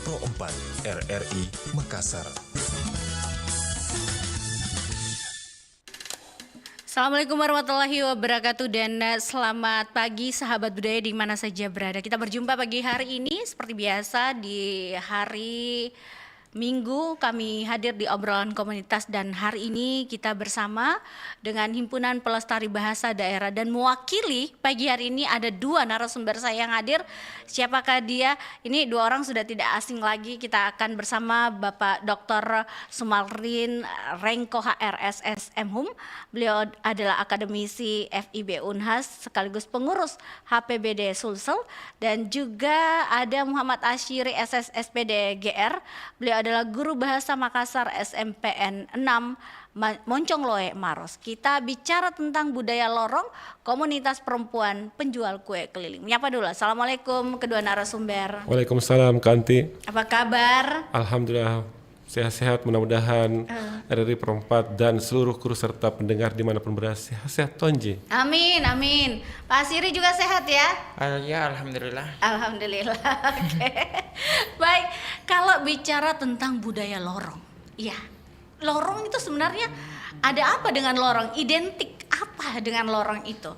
Pro 4 RRI Makassar. Assalamualaikum warahmatullahi wabarakatuh dan selamat pagi sahabat budaya di mana saja berada. Kita berjumpa pagi hari ini seperti biasa di hari Minggu kami hadir di obrolan komunitas dan hari ini kita bersama dengan Himpunan Pelestari Bahasa Daerah dan mewakili pagi hari ini ada dua narasumber saya yang hadir. Siapakah dia? Ini dua orang sudah tidak asing lagi. Kita akan bersama Bapak Dr. Sumarlin Rengko HRSS MHum. Beliau adalah akademisi FIB Unhas sekaligus pengurus HPBD Sulsel dan juga ada Muhammad Asyiri SS SPD GR. Beliau adalah guru bahasa Makassar SMPN 6 Moncongloe Maros. Kita bicara tentang budaya lorong komunitas perempuan penjual kue keliling. Menyapa dulu. Assalamualaikum kedua narasumber. Waalaikumsalam Kak Anti. Apa kabar? Alhamdulillah sehat-sehat, mudah-mudahan RRI Pro 4 dan seluruh kru serta pendengar dimanapun berada sehat-sehat Tonji. Amin, amin. Pak Siri juga sehat ya? Ya, alhamdulillah. Alhamdulillah. Oke. Baik, kalau bicara tentang budaya lorong, iya. Lorong itu sebenarnya ada apa dengan lorong? Identik apa dengan lorong itu?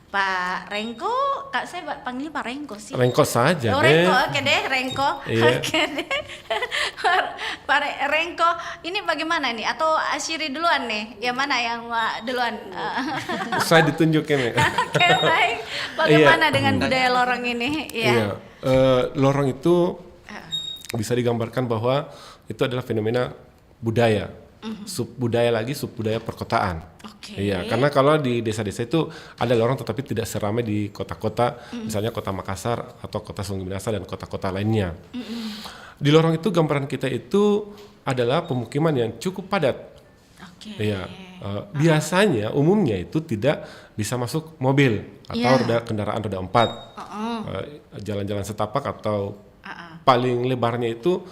Pak Rengko, Kak saya panggilnya Pak Rengko sih. Rengko saja deh. Rengko, oke deh, Rengko. Iya. Oke deh. Pak Rengko, ini bagaimana nih? Atau Asyiri duluan nih? Yang mana yang duluan? Saya ditunjuk ini. Oke, baik. Bagaimana dengan budaya lorong ini? Iya. Lorong itu bisa digambarkan bahwa itu adalah fenomena budaya. Subbudaya lagi, subbudaya perkotaan. Iya, karena kalau di desa-desa itu ada lorong tetapi tidak seramai di kota-kota, misalnya kota Makassar atau kota Sungai Minasa dan kota-kota lainnya. Di lorong itu gambaran kita itu adalah pemukiman yang cukup padat. Iya, biasanya umumnya itu tidak bisa masuk mobil atau kendaraan roda 4, jalan-jalan setapak atau paling lebarnya itu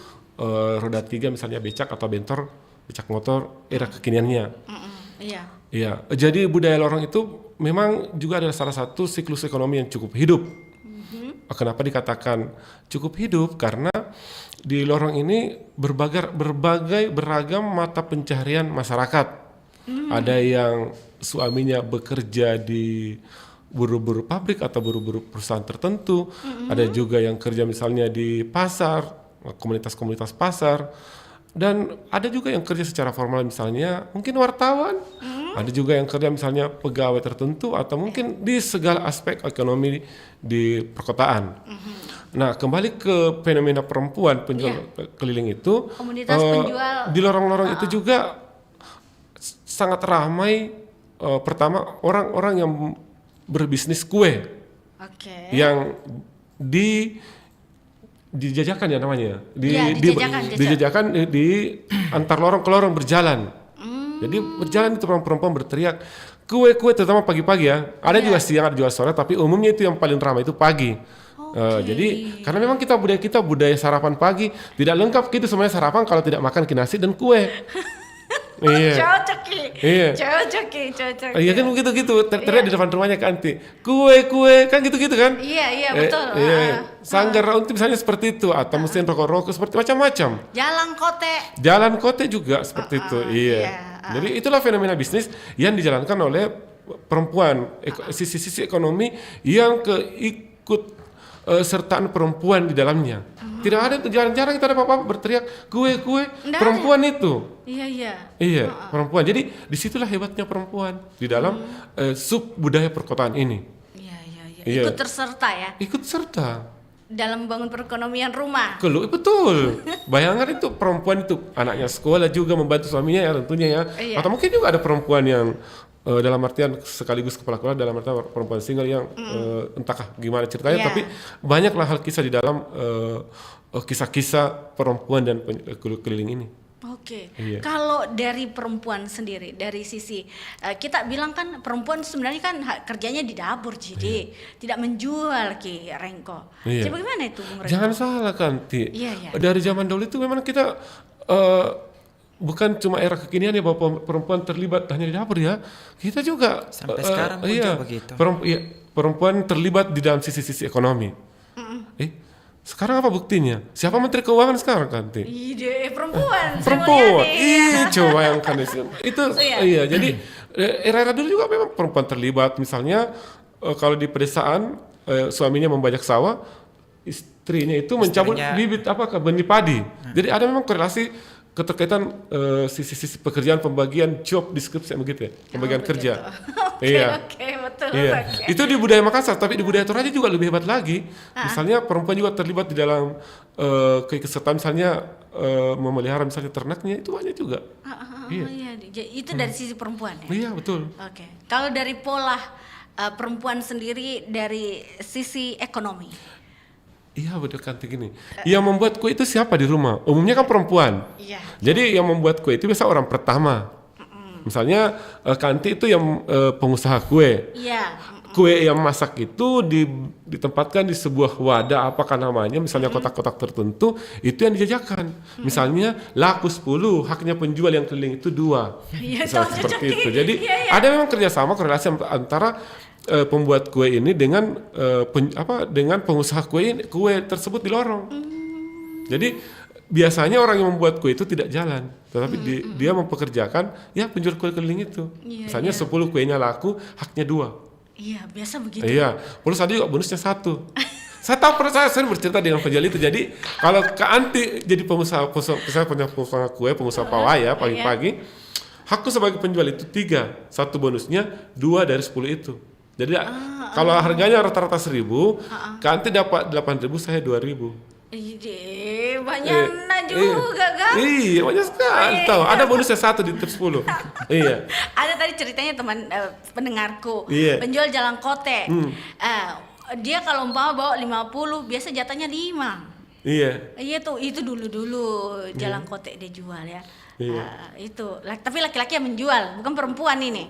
roda 3 misalnya becak atau bentor. Becak motor era kekiniannya. Iya. Jadi budaya lorong itu memang juga adalah salah satu siklus ekonomi yang cukup hidup. Kenapa dikatakan cukup hidup? Karena di lorong ini berbagai beragam mata pencaharian masyarakat. Ada yang suaminya bekerja di buru-buru pabrik atau buru-buru perusahaan tertentu. Ada juga yang kerja misalnya di pasar, komunitas-komunitas pasar. Dan ada juga yang kerja secara formal misalnya mungkin wartawan, ada juga yang kerja misalnya pegawai tertentu atau mungkin di segala aspek ekonomi di perkotaan. Nah kembali ke fenomena perempuan penjual keliling itu, komunitas penjual di lorong-lorong itu juga sangat ramai. Pertama orang-orang yang berbisnis kue, yang dijajakan ya namanya, dijajakan di antar lorong ke lorong berjalan. Jadi berjalan itu perempuan berteriak kue-kue terutama pagi-pagi ya. Ada juga siang, ada juga sore, tapi umumnya itu yang paling ramai itu pagi. Jadi karena memang kita budaya sarapan pagi tidak lengkap gitu semuanya sarapan kalau tidak makan nasi dan kue. Cocok. Iya kan begitu teriak di depan rumahnya Kak Anti. Kue kan gitu kan? Iya betul. Sanggar untuk misalnya seperti itu atau mesin rokok seperti macam-macam. Jalan kote juga seperti itu. Jadi itulah fenomena bisnis yang dijalankan oleh perempuan. Sisi ekonomi yang keikut sertaan perempuan di dalamnya. Tidak ada itu, jarang kita ada apa-apa berteriak kue perempuan ada. Itu. Iya, perempuan. Jadi disitulah hebatnya perempuan di dalam sub budaya perkotaan ini. Ikut terserta ya. Ikut serta dalam membangun perekonomian rumah. Betul. Bayangkan itu perempuan itu anaknya sekolah juga membantu suaminya ya tentunya ya. Atau mungkin juga ada perempuan yang dalam artian sekaligus kepala keluarga, dalam artian perempuan single yang entah gimana ceritanya, tapi banyaklah hal kisah di dalam kisah-kisah perempuan dan keliling ini. Kalau dari perempuan sendiri, dari sisi kita bilang kan perempuan sebenarnya kan kerjanya di dapur, jadi tidak menjual Ki Rengko. Jadi bagaimana itu Bung Rengko? Jangan salah kan Ti. Dari zaman dulu itu memang kita bukan cuma era kekinian ya bahwa perempuan terlibat hanya di dapur ya. Kita juga sampai sekarang pun juga begitu. Perempuan terlibat di dalam sisi-sisi ekonomi. Sekarang apa buktinya? Siapa Menteri Keuangan sekarang Kanti? Ide perempuan. Perempuan. Iya. Coba bayangkan itu. Iya, jadi era-era dulu juga memang perempuan terlibat. Misalnya kalau di pedesaan suaminya membajak sawah, istrinya itu mencabut bibit benih padi. Jadi ada memang korelasi keterkaitan sisi-sisi pekerjaan, pembagian job description begitu ya, pembagian kerja. Oke, betul. Iya. Okay. Itu di budaya Makassar, tapi di budaya Toraja juga lebih hebat lagi. Misalnya perempuan juga terlibat di dalam keikutsertaan, misalnya memelihara misalnya ternaknya, itu banyak juga. Iya. Itu dari sisi perempuan ya. Iya, betul. Oke. Kalau dari pola perempuan sendiri dari sisi ekonomi. Iya, betul Kanti gini. Yang membuat kue itu siapa di rumah? Umumnya kan perempuan. Iya. Jadi yang membuat kue itu biasa orang pertama. Misalnya Kanti itu yang pengusaha kue. Iya. Kue yang masak itu ditempatkan di sebuah wadah, apakah namanya, misalnya kotak-kotak tertentu, itu yang dijajakan. Misalnya laku 10, haknya penjual yang keliling itu 2. Iya, Seperti itu. Jadi ada memang kerjasama, korelasi antara pembuat kue ini dengan dengan pengusaha kue tersebut di lorong. Jadi biasanya orang yang membuat kue itu tidak jalan, tetapi dia mempekerjakan penjual kue keliling itu. Misalnya 10 kuenya laku, haknya 2. Iya, biasa begitu. Iya, plus ada juga bonusnya 1. Saya tahu, pernah saya bercerita dengan penjual itu. Jadi kalau Kak Anti jadi pengusaha kue, pengusaha pawai ya pagi-pagi, hakku sebagai penjual itu 3, 1 bonusnya, 2 dari 10 itu. Jadi kalau harganya rata-rata 1.000, Kak Anti dapat 8.000, saya 2.000. Ide, banyak juga kan? Iya, banyak sekali. Tahu, ada bonusnya 1 di tips 10. Iya. Ada tadi ceritanya teman pendengarku, Iya. penjual jalan kote. Dia kalau umpama bawa 50, biasa jatahnya 5. Iya. Iya tuh, itu dulu jalan kote dia jual ya. Tapi laki-laki yang menjual, bukan perempuan ini.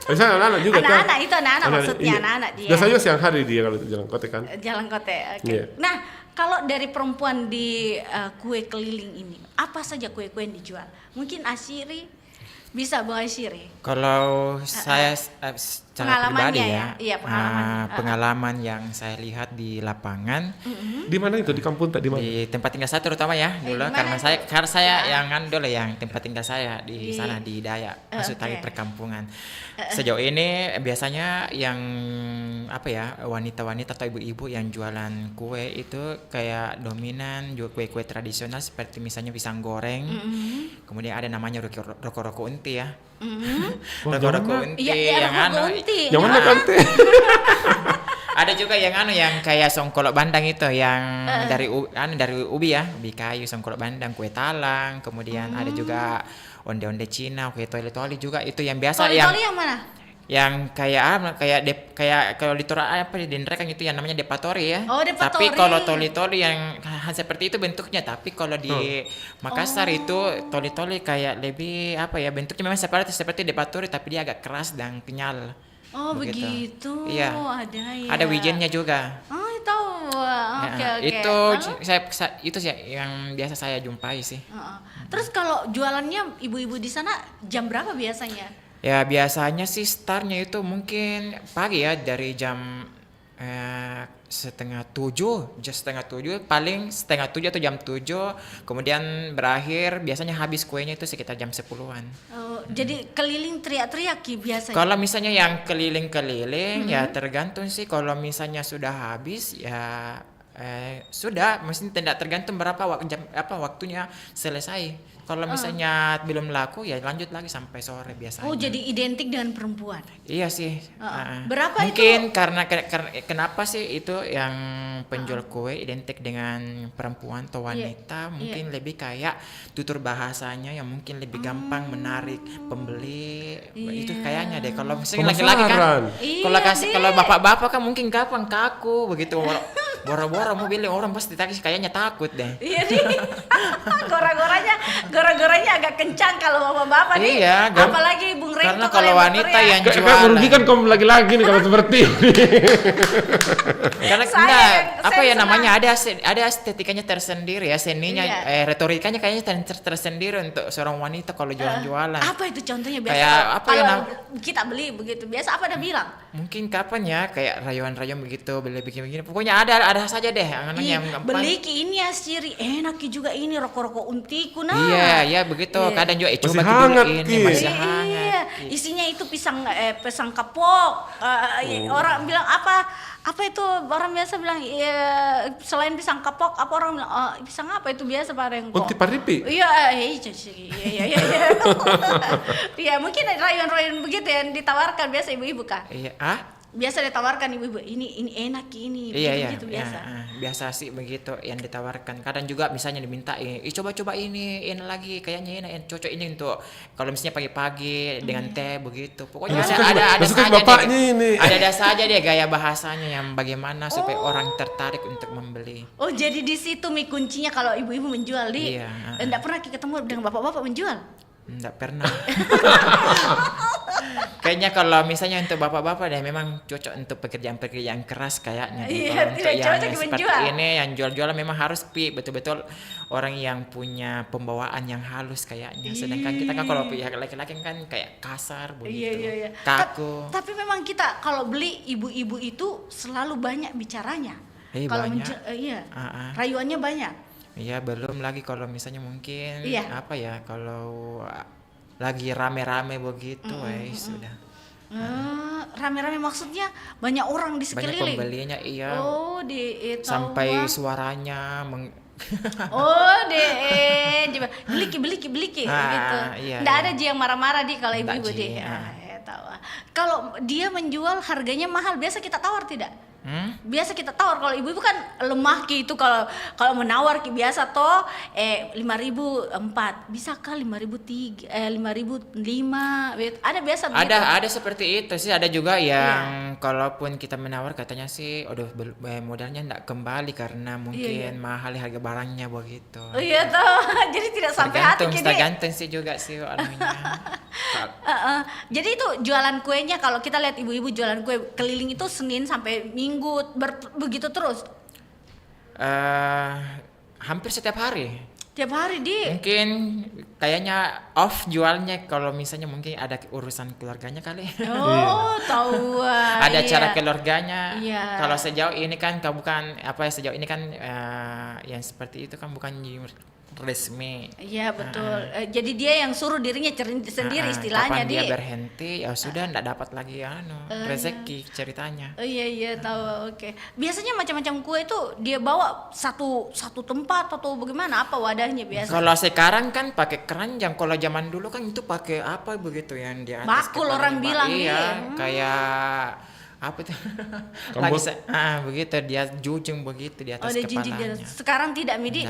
Misalnya anak-anak juga kan? Anak-anak maksudnya, anak-anak dia. Biasanya siang hari dia kalau jalan kote kan? Jalan kote, oke. Iya. Nah, kalau dari perempuan di kue keliling ini, apa saja kue-kue yang dijual? Mungkin Asyiri bisa, Bu Asyiri. Kalau saya secara pribadi ya, iya, pengalaman yang saya lihat di lapangan, Di mana itu? Di kampung di mana? di tempat tinggal saya terutama ya dulu, karena saya yang dulu yang tempat tinggal saya di sana di Dayak, maksudnya perkampungan. Sejauh ini biasanya yang wanita-wanita atau ibu-ibu yang jualan kue itu kayak dominan jual kue-kue tradisional seperti misalnya pisang goreng, kemudian ada namanya roko-roko unti ya. Roko-roko unti yang Yang mana Kanti? ada juga yang yang kayak songkolok bandang itu yang dari ubi ya, ubi kayu, songkolok bandang, kue talang, kemudian ada juga onde-onde Cina, kue toli-toli juga itu yang biasa. Toli-toli yang mana? Yang kayak kalau di Toraja di Nrekan itu yang namanya depatori ya. Oh, depatori. Tapi kalau toli-toli yang seperti itu bentuknya, tapi kalau di Makassar itu toli-toli kayak lebih bentuknya memang seperti depatori tapi dia agak keras dan kenyal. Oh, begitu. Iya. Ada ya. Ada wijennya juga. Oh, tahu. Oke. Itu sih yang biasa saya jumpai sih. Terus kalau jualannya ibu-ibu di sana jam berapa biasanya? Ya biasanya sih startnya itu mungkin pagi ya, dari jam 6:30, paling 6:30 atau jam 7, kemudian berakhir biasanya habis kuenya itu sekitar jam 10-an. Jadi keliling teriak-teriak biasanya? Kalau misalnya yang keliling-keliling ya tergantung sih, kalau misalnya sudah habis ya sudah, mesti tidak tergantung berapa waktunya selesai. Kalau misalnya belum laku ya lanjut lagi sampai sore biasanya. Oh, jadi identik dengan perempuan? Iya sih. Berapa mungkin itu? karena kenapa sih itu yang penjual kue identik dengan perempuan atau wanita? Mungkin lebih kayak tutur bahasanya yang mungkin lebih gampang menarik pembeli. Itu kayaknya deh. Kalau misalnya laki-laki kan, kalau bapak-bapak kan mungkin gampang kaku begitu. Boro-boro mau bilang orang pasti kayaknya takut deh. Iya nih. Gora-goranya agak kencang kalau bapak-bapak nih. Iya, apalagi Bung Karena Rengko kalau yang wanita berteriak. yang Kak jualan, merugikan kaum laki-laki nih kalau seperti ini. karena Saya enggak, yang- apa saya ya senang. namanya, ada estetikanya tersendiri ya, seninya, Iya. retorikanya kayaknya tersendiri untuk seorang wanita kalau jualan-jualan. Apa itu contohnya biasa? Kayak kalau- apa ya, kalau kita beli begitu biasa apa ada bilang? Mungkin kapan ya kayak rayuan-rayuan begitu, beli bikin begini. Pokoknya ada saja deh anak Ih, yang beli ki ini ya Siri, enak ki juga ini rokok-rokok untiku nah. Iya, begitu. Iya. Kadang juga Masih coba hangat, dulu ini Ki. masih Iya, hangat. isinya itu pisang kapok. Orang bilang apa itu orang biasa bilang selain pisang kapok apa orang bilang pisang apa itu biasa Pak Rengko. Unti paripi. Iya, iya. Iya, mungkin rayuan-rayuan begitu yang ditawarkan biasa ibu-ibu Kak. Iya, Biasa ditawarkan ibu-ibu, ini enak ini, iya, begitu biasa. biasa sih begitu yang ditawarkan. Kadang juga misalnya diminta, coba-coba ini lagi, kayaknya ini cocok ini untuk kalau misalnya pagi-pagi dengan teh begitu. Pokoknya Nggak ada suka saja bapaknya deh, ini. ada saja dia gaya bahasanya yang bagaimana supaya orang tertarik untuk membeli. Oh, jadi di situ kuncinya kalau ibu-ibu menjual Iya, enggak pernah ketemu dengan bapak-bapak menjual. Enggak pernah. Kayaknya kalau misalnya untuk bapak-bapak deh memang cocok untuk pekerjaan-pekerjaan keras kayaknya. Iya, Kalau untuk tidak yang cocok seperti menjual. ini yang jual-jualan memang harus betul-betul orang yang punya pembawaan yang halus kayaknya. Sedangkan kita kan kalau pihak laki-laki kan kayak kasar begitu. Iya. Kaku. Tapi memang kita kalau beli ibu-ibu itu selalu banyak bicaranya. Kalau Banyak. iya. Ah. Rayuannya banyak. Iya, belum lagi kalau misalnya mungkin Iya. apa ya, kalau lagi rame-rame begitu sudah. Rame-rame maksudnya banyak orang di Banyak sekeliling. pembelinya, iya. Oh, Sampai suaranya Oh, beli ki Ah, gitu. iya, Nggak iya. ada Ji yang marah-marah di kalau Nggak, ibu-ibu Ji, deh. ah. Tahu. Kalau dia menjual harganya mahal, biasa kita tawar tidak? Hmm? Biasa kita tawar. Kalau ibu-ibu kan lemah ki itu kalau menawar ki biasa toh 5.004 bisa kah 5.003 5.005 ada biasa begitu. Ada seperti itu sih, ada juga yang kalaupun kita menawar katanya sih modalnya enggak kembali karena mungkin mahal harga barangnya begitu. Oh iya toh. Jadi tidak sampai hati ki, Dik. Tergantung sih juga sih anunya. Jadi itu jualan kuenya kalau kita lihat ibu-ibu jualan kue keliling itu Senin sampai Minggu begitu terus. Hampir setiap hari. Tiap hari di. Mungkin kayaknya off jualnya kalau misalnya mungkin ada urusan keluarganya kali. Oh, tahu. Ada iya. acara keluarganya. Iya. Kalau sejauh ini kan bukan apa ya, sejauh ini kan yang seperti itu kan bukan resmi. Iya betul. Jadi dia yang suruh dirinya sendiri istilahnya Kapan dia di. berhenti ya sudah enggak dapat lagi rezeki ceritanya. Oh iya tahu. Oke. Biasanya macam-macam kue itu dia bawa satu tempat atau bagaimana, apa wadahnya biasa? Kalau sekarang kan pakai keranjang, kalau zaman dulu kan itu pakai apa begitu yang di atas Bakul kepala, orang bilang, iya, iya. Kayak apa itu? Kambot. Begitu dia jujung begitu di atas Oh, ada jinjing kepalanya. dia. Sekarang tidak midi,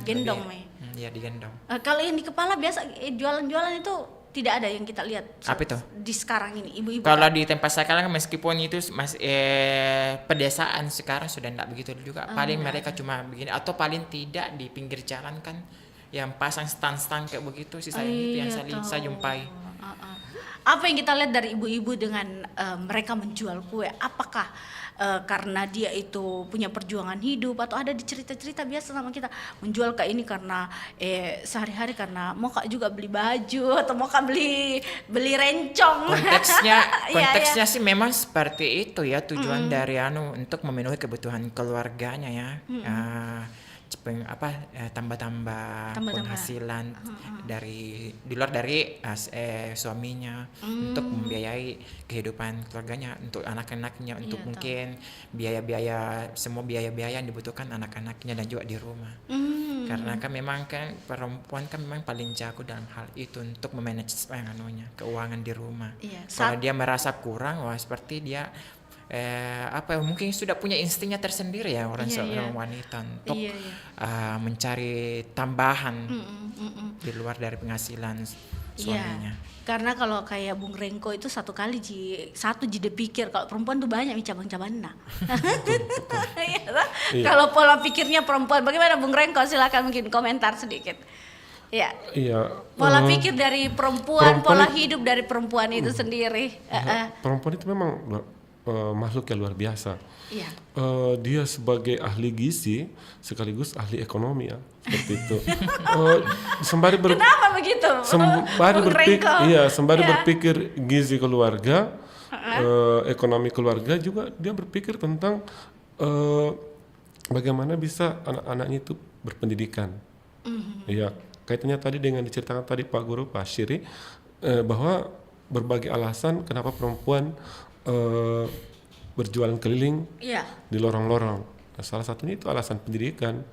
gendong Lebih- me. Iya, digendong. Kalau yang di kepala biasa jualan-jualan itu tidak ada yang kita lihat. Apa itu? Di sekarang ini ibu-ibu. Kalau di tempat sekarang meskipun itu pedesaan sekarang sudah enggak begitu juga. Paling mereka cuma begini atau paling tidak di pinggir jalan kan yang pasang stand-stand kayak begitu sih saya itu yang saya jumpai. Apa yang kita lihat dari ibu-ibu dengan mereka menjual kue? Apakah karena dia itu punya perjuangan hidup atau ada di cerita-cerita biasa sama kita menjual kayak ini karena sehari-hari karena mau kak juga beli baju atau mau kak beli rencong. Konteksnya sih memang seperti itu ya, tujuan dari untuk memenuhi kebutuhan keluarganya ya. Tambah-tambah penghasilan dari di luar dari suaminya untuk membiayai kehidupan keluarganya, untuk anak-anaknya, untuk mungkin biaya-biaya yang dibutuhkan anak-anaknya dan juga di rumah. Karena kan memang kan perempuan kan memang paling jago dalam hal itu untuk memanage keuangan di rumah. Kalau dia merasa kurang, seperti dia mungkin sudah punya instingnya tersendiri ya seorang wanita untuk mencari tambahan di luar dari penghasilan suaminya. Karena kalau kayak Bung Rengko itu satu dia pikir kalau perempuan tuh banyak cabang-cabangnya. Kalau pola pikirnya perempuan, bagaimana Bung Rengko? Silakan mungkin komentar sedikit. Ya. Iya. Pola pikir dari perempuan, pola hidup dari perempuan itu sendiri. Perempuan itu memang makhluk yang luar biasa. Iya. Dia sebagai ahli gizi sekaligus ahli ekonomi ya, seperti itu. Kenapa begitu? Sembari berpikir gizi keluarga, ekonomi keluarga, juga dia berpikir tentang bagaimana bisa anak-anaknya itu berpendidikan. Iya, kaitannya tadi dengan diceritakan tadi Pak Guru Pak Syiri, bahwa berbagai alasan kenapa perempuan berjualan keliling di lorong-lorong. Nah, salah satunya itu alasan pendidikan.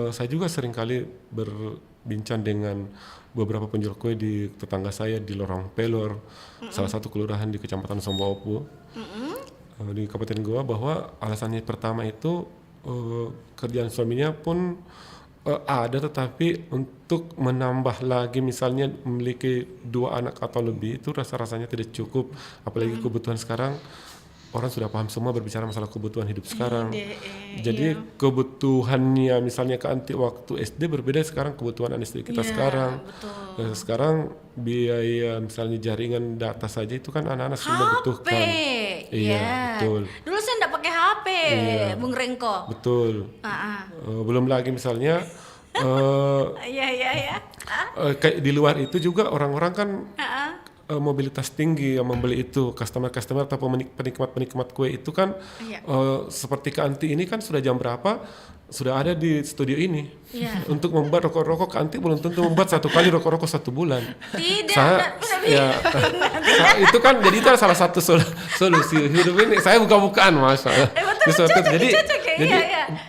Saya juga seringkali berbincang dengan beberapa penjual kue di tetangga saya di Lorong Pelor, salah satu kelurahan di Kecamatan Sombaopu, di Kabupaten Goa, bahwa alasannya pertama itu kerjaan suaminya pun ada, tetapi untuk menambah lagi misalnya memiliki 2 anak atau lebih itu rasa-rasanya tidak cukup, apalagi kebutuhan sekarang orang sudah paham semua berbicara masalah kebutuhan hidup sekarang. Jadi kebutuhannya misalnya ke anti waktu SD berbeda sekarang kebutuhan anak SD kita sekarang. Betul. Sekarang biaya misalnya jaringan data saja itu kan anak-anak semua butuhkan. Iya, betul. Dulu saya enggak pakai HP, Bung Rengko. Betul. Belum lagi misalnya kayak di luar itu juga orang-orang kan mobilitas tinggi yang membeli itu, customer atau penikmat kue itu kan seperti Kak Anti ini kan sudah jam berapa sudah ada di studio ini untuk membuat rokok-rokok. Kak Anti belum tentu membuat 1 kali rokok-rokok 1 bulan. Itu kan jadi itu salah satu solusi hidup ini. Saya buka-bukaan Mas. Jadi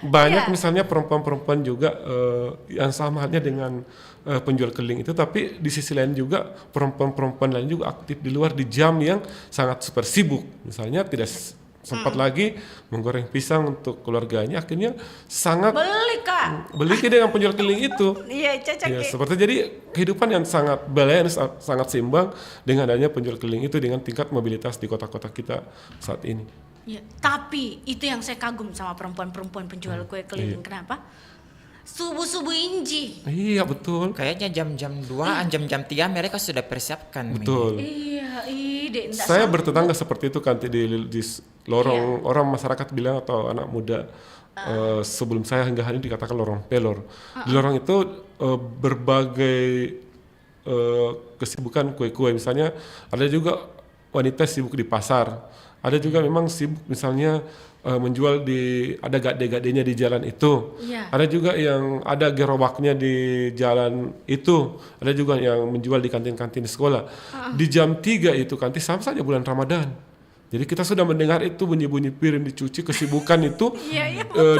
banyak misalnya perempuan-perempuan juga yang sama halnya dengan penjual keliling itu, tapi di sisi lain juga perempuan-perempuan lain juga aktif di luar di jam yang sangat super sibuk. Misalnya tidak sempat lagi menggoreng pisang untuk keluarganya, akhirnya sangat beli dengan penjual keliling itu. Seperti jadi kehidupan yang sangat balance, sangat seimbang dengan adanya penjual keliling itu dengan tingkat mobilitas di kota-kota kita saat ini. Tapi itu yang saya kagum sama perempuan-perempuan penjual kue keliling. Kenapa? Subuh-subuh inji. Iya betul. Kayaknya jam-jam 2, jam-jam 3 mereka sudah persiapkan. Betul. Saya bertetangga seperti itu kan di lorong orang masyarakat bilang atau anak muda sebelum saya hingga hari ini dikatakan lorong pelor. Di lorong itu berbagai kesibukan kue-kue, misalnya ada juga wanita sibuk di pasar, ada juga memang sibuk misalnya menjual ada gade-gadenya di jalan itu. Ada juga yang ada gerobaknya di jalan itu. Ada juga yang menjual di kantin-kantin sekolah. Di jam 3 itu kantin sama saja bulan Ramadan. Jadi kita sudah mendengar itu bunyi-bunyi piring dicuci, kesibukan itu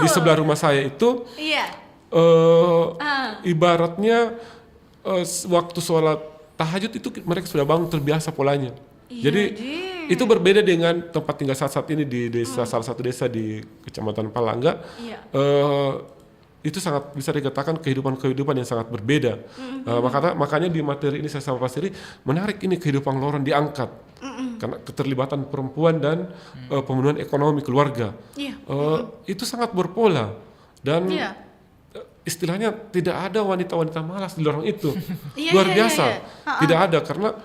di sebelah rumah saya itu. Ibaratnya waktu sholat tahajud itu mereka sudah bangun terbiasa polanya. Jadi itu berbeda dengan tempat tinggal saat ini di desa, salah satu desa di Kecamatan Palangga. Itu sangat bisa dikatakan kehidupan yang sangat berbeda. Makanya di materi ini saya sama Pak Siri menarik ini kehidupan lorong diangkat karena keterlibatan perempuan dan pemenuhan ekonomi keluarga. Itu sangat berpola dan istilahnya tidak ada wanita-wanita malas di lorong itu. Luar biasa. Tidak ada, karena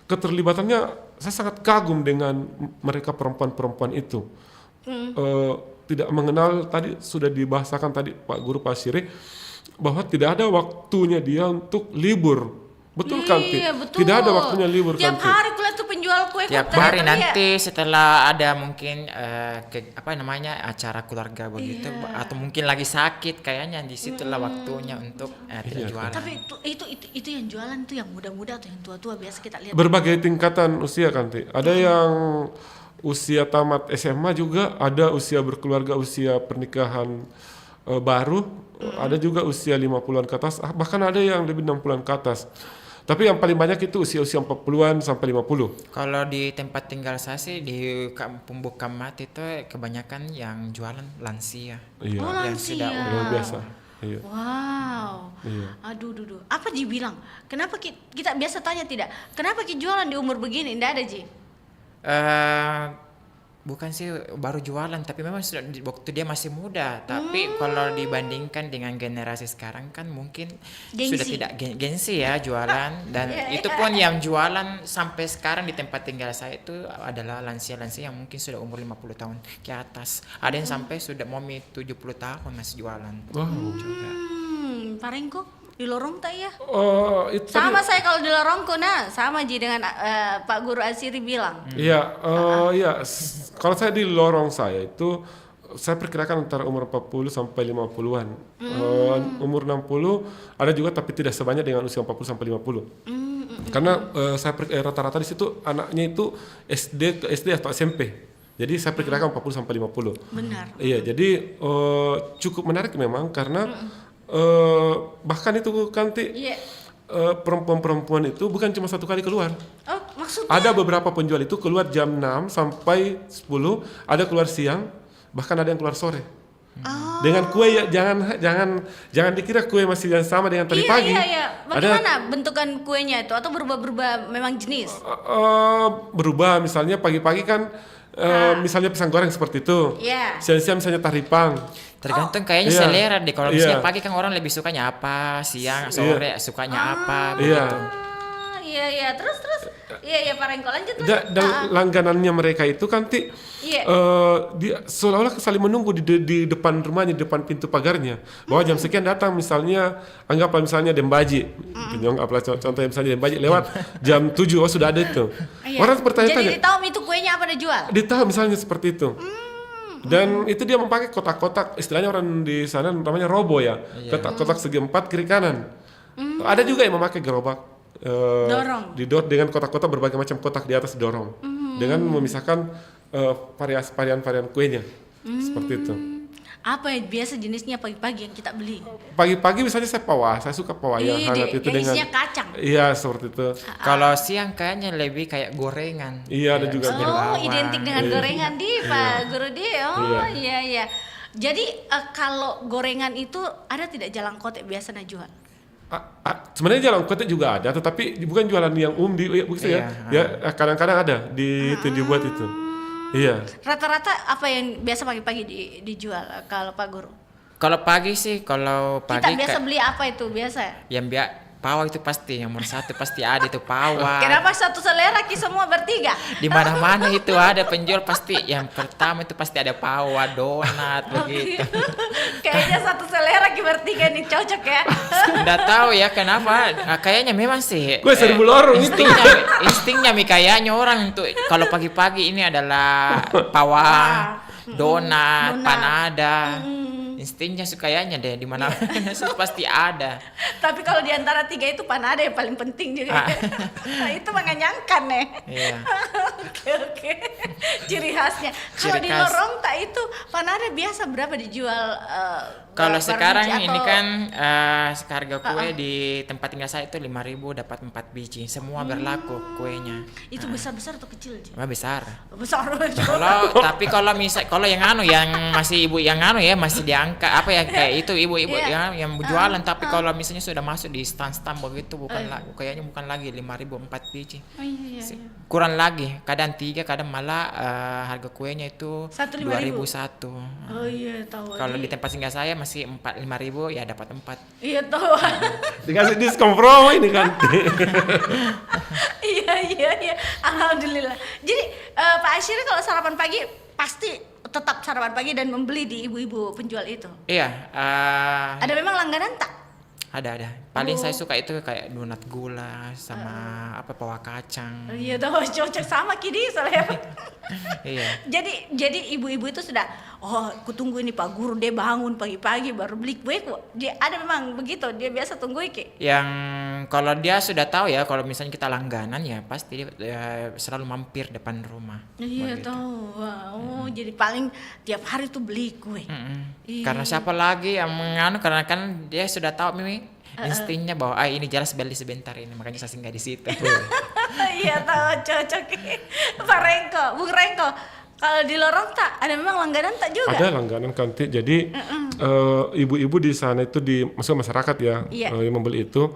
keterlibatannya saya sangat kagum dengan mereka perempuan-perempuan itu. Tidak mengenal, tadi sudah dibahasakan tadi Pak Guru Pak Syiri, bahwa tidak ada waktunya dia untuk libur. Betul kan? Betul. Tidak ada waktunya libur kan? Tiap hari kuliah tuh penjual kue. Tiap hari nanti setelah ada mungkin acara keluarga begitu, atau mungkin lagi sakit, kayaknya disitulah waktunya untuk tidak jualan. Tapi itu yang jualan tuh yang muda-muda atau yang tua-tua biasa kita lihat. Berbagai tingkatan usia kan? Ada yang usia tamat SMA juga, ada usia berkeluarga, usia pernikahan baru, ada juga usia 50-an ke atas, bahkan ada yang lebih 60-an ke atas. Tapi yang paling banyak itu usia-usia 40-an sampai 50. Kalau di tempat tinggal saya sih di Kampung Bukamat itu kebanyakan yang jualan lansia. Iya. Lansia. Luar biasa. Iya. Wow. Iya. Aduh. Apa Ji bilang? Kenapa kita biasa tanya tidak? Kenapa Ki jualan di umur begini? Nggak ada Ji. Bukan sih baru jualan, tapi memang sudah waktu dia masih muda. Tapi kalau dibandingkan dengan generasi sekarang kan mungkin Gengsi. sudah tidak gengsi ya jualan. Dan itu pun yang jualan sampai sekarang di tempat tinggal saya itu adalah lansia-lansia yang mungkin sudah umur 50 tahun ke atas. Ada yang sampai sudah mau 70 tahun masih jualan. Wow. Pak Rengko di lorong tak ya? Oh, itu Sama saya kalau di lorongku, nah sama Ji dengan Pak Guru Asiri bilang. Iya, iya. Kalau saya di lorong saya itu saya perkirakan antara umur 40 sampai 50-an. Umur 60 ada juga tapi tidak sebanyak dengan usia 40 sampai 50. Karena rata-rata di situ anaknya itu SD atau SMP. Jadi saya perkirakan 40 sampai 50. Benar. Iya, jadi cukup menarik memang karena bahkan itu Kanti Iya. perempuan-perempuan itu bukan cuma satu kali keluar. Oh, maksudnya? Ada beberapa penjual itu keluar jam 6 sampai 10, ada keluar siang, bahkan ada yang keluar sore. Dengan kue ya jangan dikira kue masih yang sama dengan tadi pagi. Iya. Bagaimana bentukan kuenya itu atau berubah-berubah memang jenis? Berubah, misalnya pagi-pagi kan misalnya pisang goreng seperti itu. Iya. Siang-siang misalnya taripan. Tergantung kayaknya Iya. selera deh. Kalau Iya. misalnya pagi kan orang lebih sukanya apa, siang, sore sukanya apa, Iya. begitu. Iya. Terus. Iya Pak Rengko lanjut. Dan langganannya mereka itu kan Iya. dia seolah-olah saling menunggu di depan rumahnya, di depan pintu pagarnya. Bahwa jam sekian datang, misalnya anggaplah misalnya Dembaji. Anggaplah contohnya misalnya Dembaji lewat jam 7, sudah ada itu. Iya. Orang bertanya-tanya. Jadi tahu itu kuenya apa dijual? Ditahu misalnya seperti itu. Dan itu dia memakai kotak-kotak, istilahnya orang di sana namanya robo ya. Kotak-kotak segi 4 kiri kanan. Ada juga yang memakai gerobak. Dorong. Didorong dengan kotak-kotak, berbagai macam kotak di atas dorong. Dengan memisahkan varian kuenya. Seperti itu. Apa ya biasa jenisnya pagi-pagi yang kita beli? Pagi-pagi misalnya saya suka pawai yang hangat itu yang dengan isinya kacang. Iya, seperti itu. Kalau siang kayaknya lebih kayak gorengan. Iya, ada Kayak juga misalnya Oh, bawang. identik dengan gorengan di Pak Guru di. Oh, iya. Jadi kalau gorengan itu ada tidak jalan kotek biasa jual? Sebenarnya jalan kotek juga ada, tetapi bukan jualan yang begitu ya. Ya, kadang-kadang ada itu dibuat itu. Iya. Rata-rata apa yang biasa pagi-pagi dijual kalau Pak Guru? Kalau pagi sih, kalau Kita pagi biasa beli apa itu biasa? yang pawai itu pasti yang nomor satu pasti ada itu pawai. Kenapa satu selera ki semua bertiga? Di mana-mana itu ada penjual pasti yang pertama itu pasti ada pawai, donat begitu. Kayaknya satu selera ki bertiga nih cocok ya. Nggak tahu ya kenapa. Kayaknya memang sih. Gue 1000 lorong itu. Instingnya kayaknya orang untuk kalau pagi-pagi ini adalah pawai, donat, panada. Instingnya kayaknya deh di mana pasti ada. Tapi kalau di antara tiga itu panada yang paling penting juga. Nah, itu menganyangkan nih. Iya. Oke. Ciri khasnya. Kalau Ciri di khas. lorong tak itu panada biasa berapa dijual? Kalau per sekarang biji ini atau- kan harga kue di tempat tinggal saya itu 5.000 dapat 4 biji. Semua berlaku kuenya. itu besar-besar atau kecil? Ji? Wah, besar. Besar. Tapi kalau yang masih ibu yang ya masih diangkat apa ya kayak itu ibu-ibu Iya. ya yang jualan tapi kalau misalnya sudah masuk di stand-stand begitu kayaknya bukan lagi 5.000 4 biji. Oh, iya. Kurang lagi, kadang 3, kadang malah harga kuenya itu 1.500. 2.001. Oh iya tahu. Kalau di tempat tinggal saya masih 5.000 ya dapat 4. Iya tahu. Dikasih diskon promo ini kan. Iya. Alhamdulillah. Jadi Pak Asyiri kalau sarapan pagi pasti tetap sarapan pagi dan membeli di ibu-ibu penjual itu. Iya, Ada memang langganan tak? ada. Paling saya suka itu kayak donat gula sama pawa kacang. Iya tahu cocok sama kini soalnya. Iya. Jadi ibu-ibu itu sudah kutunggu ini Pak Guru dia bangun pagi-pagi baru beli kue kok. Dia ada memang begitu, dia biasa tunggu iki. Yang kalau dia sudah tahu ya kalau misalnya kita langganan ya pasti dia selalu mampir depan rumah. Iya Begitu. tahu. Wow, jadi paling tiap hari tuh beli kue. Iya. Karena siapa lagi yang karena kan dia sudah tahu Mimi instingnya bahwa ini jelas beli sebentar ini makanya saya singgah di situ. Iya tahu cocok. Pak Rengko, Bung Rengko. Kalau di lorong tak ada memang langganan tak juga? Ada langganan Kanti. Jadi ibu-ibu di sana itu maksudnya masyarakat ya Iya. yang membeli itu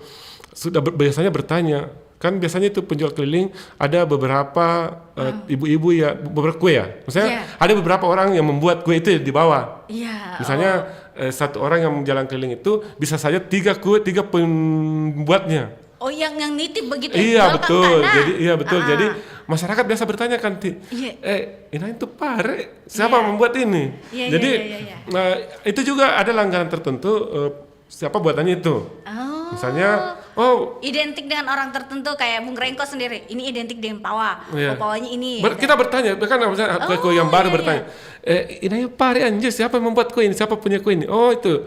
sudah biasanya bertanya kan biasanya itu penjual keliling ada beberapa ibu-ibu ya, beberapa kue ya. Maksudnya ada beberapa orang yang membuat kue itu di bawah. Misalnya satu orang yang jalan keliling itu bisa saja 3 pembuatnya. Oh, yang nitip begitu Iya jual betul. tanah. Jadi betul. Jadi masyarakat biasa bertanya kan, ini itu pare, siapa membuat ini? Jadi nah, itu juga ada langganan tertentu siapa buatannya itu. Misalnya identik dengan orang tertentu kayak Bung Rengko sendiri. Ini identik dengan Pawa. Pawanya ini. Kita bertanya, kan misalnya kue yang baru bertanya. Ini pare anjir, siapa yang membuat kue ini? Siapa punya kue ini? Oh itu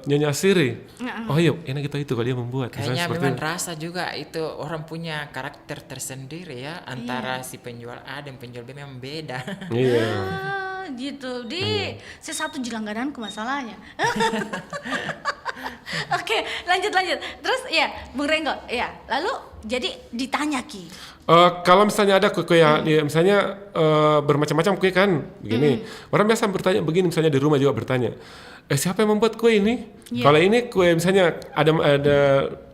Nyonya Siri. Oh iya, enak kita itu kalau dia membuat. Kayaknya memang rasa juga itu orang punya karakter tersendiri ya, antara si penjual A dan penjual B memang beda. Iya. Gitu. Saya satu jelangganan ke masalahnya. Oke, lanjut. Terus ya, Bung Rengko, ya. Lalu jadi ditanya Ki. Kalau misalnya ada kue yang misalnya bermacam-macam kue kan, begini. Orang biasa bertanya begini, misalnya di rumah juga bertanya, siapa yang membuat kue ini? Kalau ini kue misalnya ada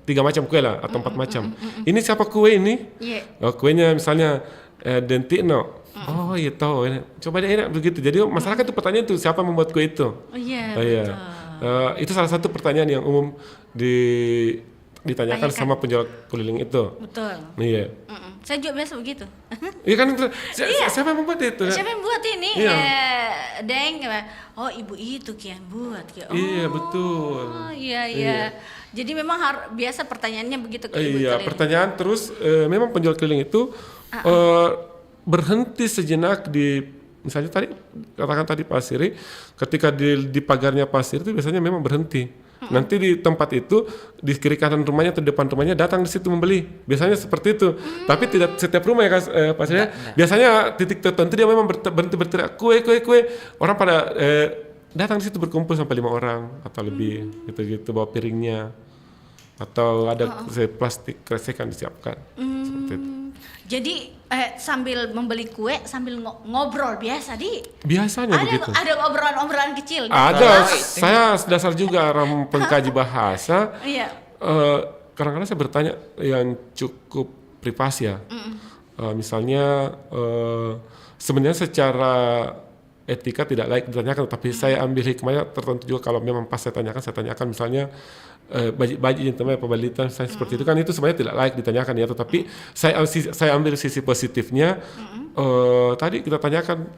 3 macam kue lah atau 4 macam. Ini siapa kue ini? Kuenya misalnya Dentino. Oh iya tahu, coba deh enak begitu. Jadi masyarakat itu pertanyaan itu siapa membuat kue itu? Betul. Itu salah satu pertanyaan yang umum ditanyakan sama penjual keliling itu. Betul. Iya. Saya juga biasa begitu. Iya kan, siapa yang membuat itu? Siapa yang buat ini? Deng, oh ibu itu yang buat. Iya betul. Oh iya. Jadi memang biasa pertanyaannya begitu ke ibu keliling. Pertanyaan terus memang penjual keliling itu berhenti sejenak di, misalnya katakan tadi Pak Siri, ketika di pagarnya Pak Siri itu biasanya memang berhenti. Nanti di tempat itu, di kiri kanan rumahnya atau depan rumahnya datang di situ membeli. Biasanya seperti itu. Tapi tidak setiap rumah ya Pak Siri. Biasanya titik tertentu dia memang berhenti berteriak kue. Orang pada datang di situ berkumpul sampai 5 orang atau lebih, gitu bawa piringnya. Atau ada plastik kresekan disiapkan. Seperti itu. Jadi sambil membeli kue sambil ngobrol biasa biasanya begitu. Ada obrolan kecil. Ada. Saya dasar juga orang pengkaji bahasa. Kadang-kadang saya bertanya yang cukup privasi ya. Misalnya sebenarnya secara etika tidak layak ditanyakan, tapi saya ambil hikmahnya tertentu juga. Kalau memang pas saya tanyakan misalnya baji teman pembalitan saya seperti itu kan, itu sebenarnya tidak layak ditanyakan ya, tetapi saya ambil sisi positifnya. Tadi kita tanyakan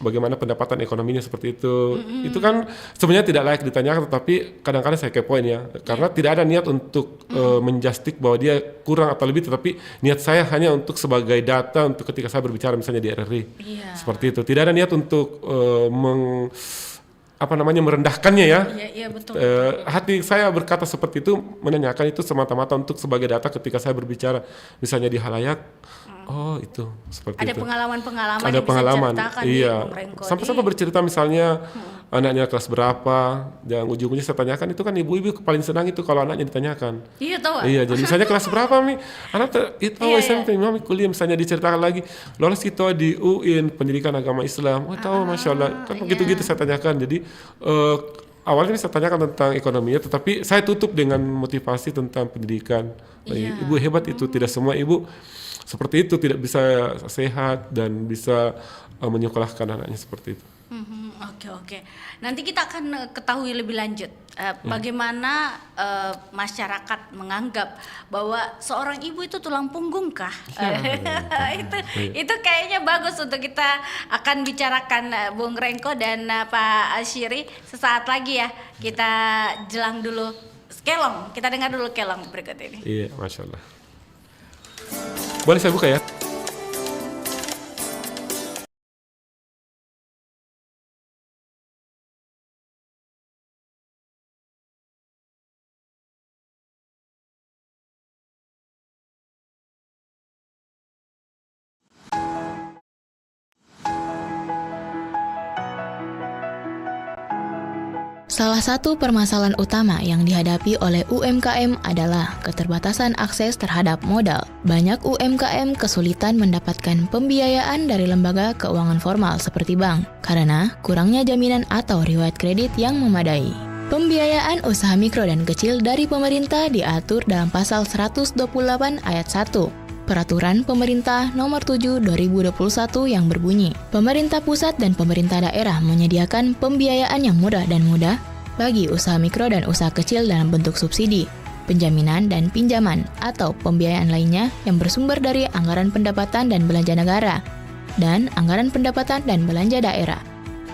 bagaimana pendapatan ekonominya seperti itu. Itu kan sebenarnya tidak layak ditanyakan, tetapi kadang-kadang saya kepoin ya, karena tidak ada niat untuk menjustik bahwa dia kurang atau lebih, tetapi niat saya hanya untuk sebagai data untuk ketika saya berbicara misalnya di RRI. Seperti itu. Tidak ada niat untuk merendahkannya ya. Iya betul. Hati saya berkata seperti itu, menanyakan itu semata-mata untuk sebagai data ketika saya berbicara misalnya di halayak. Oh itu seperti ada itu. Pengalaman Ada pengalaman. Iya. Sampai bercerita misalnya anaknya kelas berapa, dan ujung-ujungnya saya tanyakan itu kan ibu-ibu paling senang itu kalau anaknya ditanyakan. Iya tahu. Iya, jadi misalnya kelas berapa Mi? Anak itu SMP, Mami kuliah, misalnya diceritakan lagi lolos kita di UIN Pendidikan Agama Islam. Oh tahu, Masya Allah. Kan begitu-gitu saya tanyakan. Jadi awalnya saya tanyakan tentang ekonominya, tetapi saya tutup dengan motivasi tentang pendidikan. Ibu hebat itu, tidak semua ibu seperti itu, tidak bisa sehat dan bisa menyekolahkan anaknya seperti itu. Oke. Nanti kita akan ketahui lebih lanjut bagaimana masyarakat menganggap bahwa seorang ibu itu tulang punggung kah? Itu kayaknya bagus untuk kita akan bicarakan Bung Rengko dan Pak Syiri sesaat lagi ya. Kita jelang dulu kelong, kita dengar dulu kelong berikut ini. Iya, Masya Allah. Boleh saya buka ya? Salah satu permasalahan utama yang dihadapi oleh UMKM adalah keterbatasan akses terhadap modal. Banyak UMKM kesulitan mendapatkan pembiayaan dari lembaga keuangan formal seperti bank, karena kurangnya jaminan atau riwayat kredit yang memadai. Pembiayaan usaha mikro dan kecil dari pemerintah diatur dalam pasal 128 ayat 1. Peraturan Pemerintah Nomor 7 2021 yang berbunyi, pemerintah pusat dan pemerintah daerah menyediakan pembiayaan yang mudah dan mudah bagi usaha mikro dan usaha kecil dalam bentuk subsidi, penjaminan dan pinjaman, atau pembiayaan lainnya yang bersumber dari anggaran pendapatan dan belanja negara, dan anggaran pendapatan dan belanja daerah.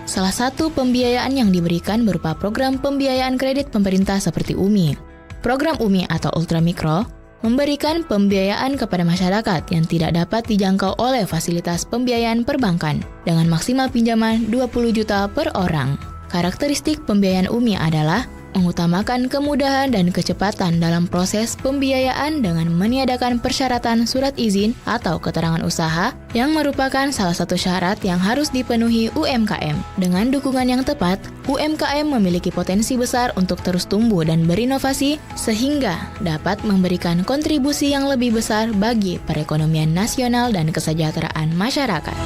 Salah satu pembiayaan yang diberikan berupa program pembiayaan kredit pemerintah seperti UMI. Program UMI atau Ultramikro memberikan pembiayaan kepada masyarakat yang tidak dapat dijangkau oleh fasilitas pembiayaan perbankan dengan maksimal pinjaman 20 juta per orang. Karakteristik pembiayaan UMI adalah mengutamakan kemudahan dan kecepatan dalam proses pembiayaan dengan meniadakan persyaratan surat izin atau keterangan usaha yang merupakan salah satu syarat yang harus dipenuhi UMKM. Dengan dukungan yang tepat, UMKM memiliki potensi besar untuk terus tumbuh dan berinovasi sehingga dapat memberikan kontribusi yang lebih besar bagi perekonomian nasional dan kesejahteraan masyarakat.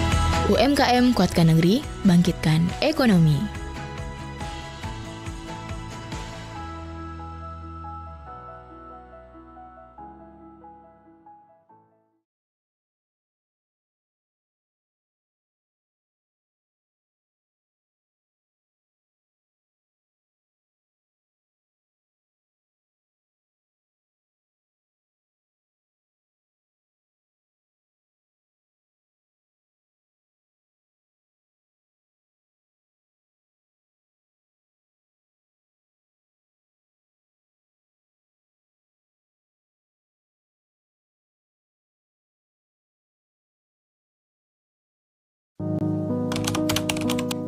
UMKM kuatkan negeri, bangkitkan ekonomi.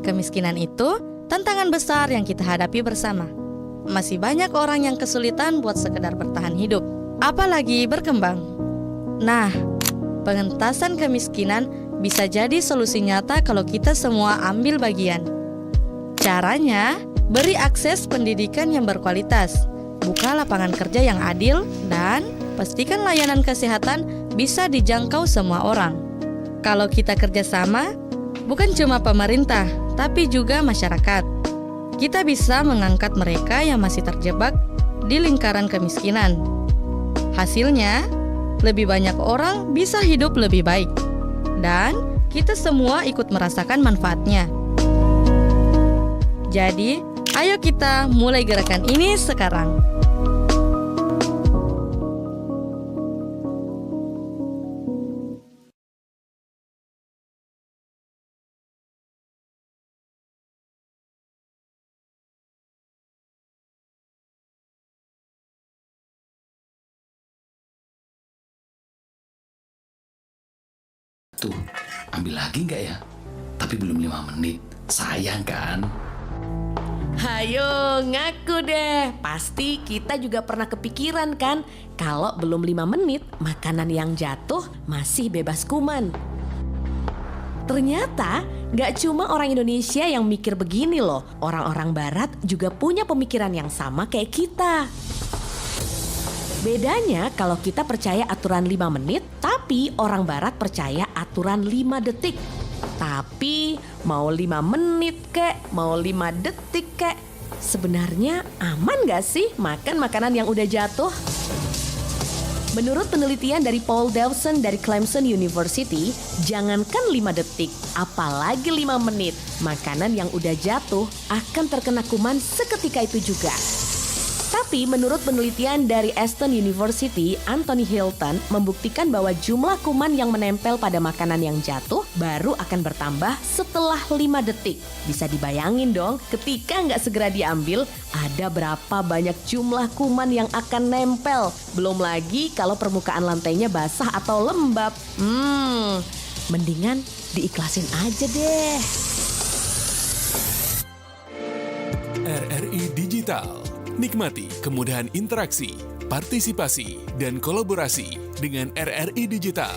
Kemiskinan itu tantangan besar yang kita hadapi bersama. Masih banyak orang yang kesulitan buat sekedar bertahan hidup, apalagi berkembang. Nah, pengentasan kemiskinan bisa jadi solusi nyata kalau kita semua ambil bagian. Caranya, beri akses pendidikan yang berkualitas, buka lapangan kerja yang adil, dan pastikan layanan kesehatan bisa dijangkau semua orang. Kalau kita kerjasama, bukan cuma pemerintah, tapi juga masyarakat, kita bisa mengangkat mereka yang masih terjebak di lingkaran kemiskinan. Hasilnya, lebih banyak orang bisa hidup lebih baik, dan kita semua ikut merasakan manfaatnya. Jadi, ayo kita mulai gerakan ini sekarang. Tuh, ambil lagi nggak ya? Tapi belum 5 menit. Sayang kan? Hayo, ngaku deh. Pasti kita juga pernah kepikiran kan, kalau belum 5 menit, makanan yang jatuh masih bebas kuman. Ternyata gak cuma orang Indonesia yang mikir begini loh. Orang-orang barat juga punya pemikiran yang sama kayak kita. Bedanya kalau kita percaya aturan 5 menit, tapi orang barat percaya aturan 5 detik. Tapi mau 5 menit kek, mau 5 detik kek, sebenarnya aman gak sih makan makanan yang udah jatuh? Menurut penelitian dari Paul Dawson dari Clemson University, jangankan 5 detik, apalagi 5 menit, makanan yang udah jatuh akan terkena kuman seketika itu juga. Tapi menurut penelitian dari Aston University, Anthony Hilton membuktikan bahwa jumlah kuman yang menempel pada makanan yang jatuh baru akan bertambah setelah 5 detik. Bisa dibayangin dong, ketika nggak segera diambil, ada berapa banyak jumlah kuman yang akan nempel. Belum lagi kalau permukaan lantainya basah atau lembab. Mendingan diikhlasin aja deh. RRI Digital. Nikmati kemudahan interaksi, partisipasi, dan kolaborasi dengan RRI Digital.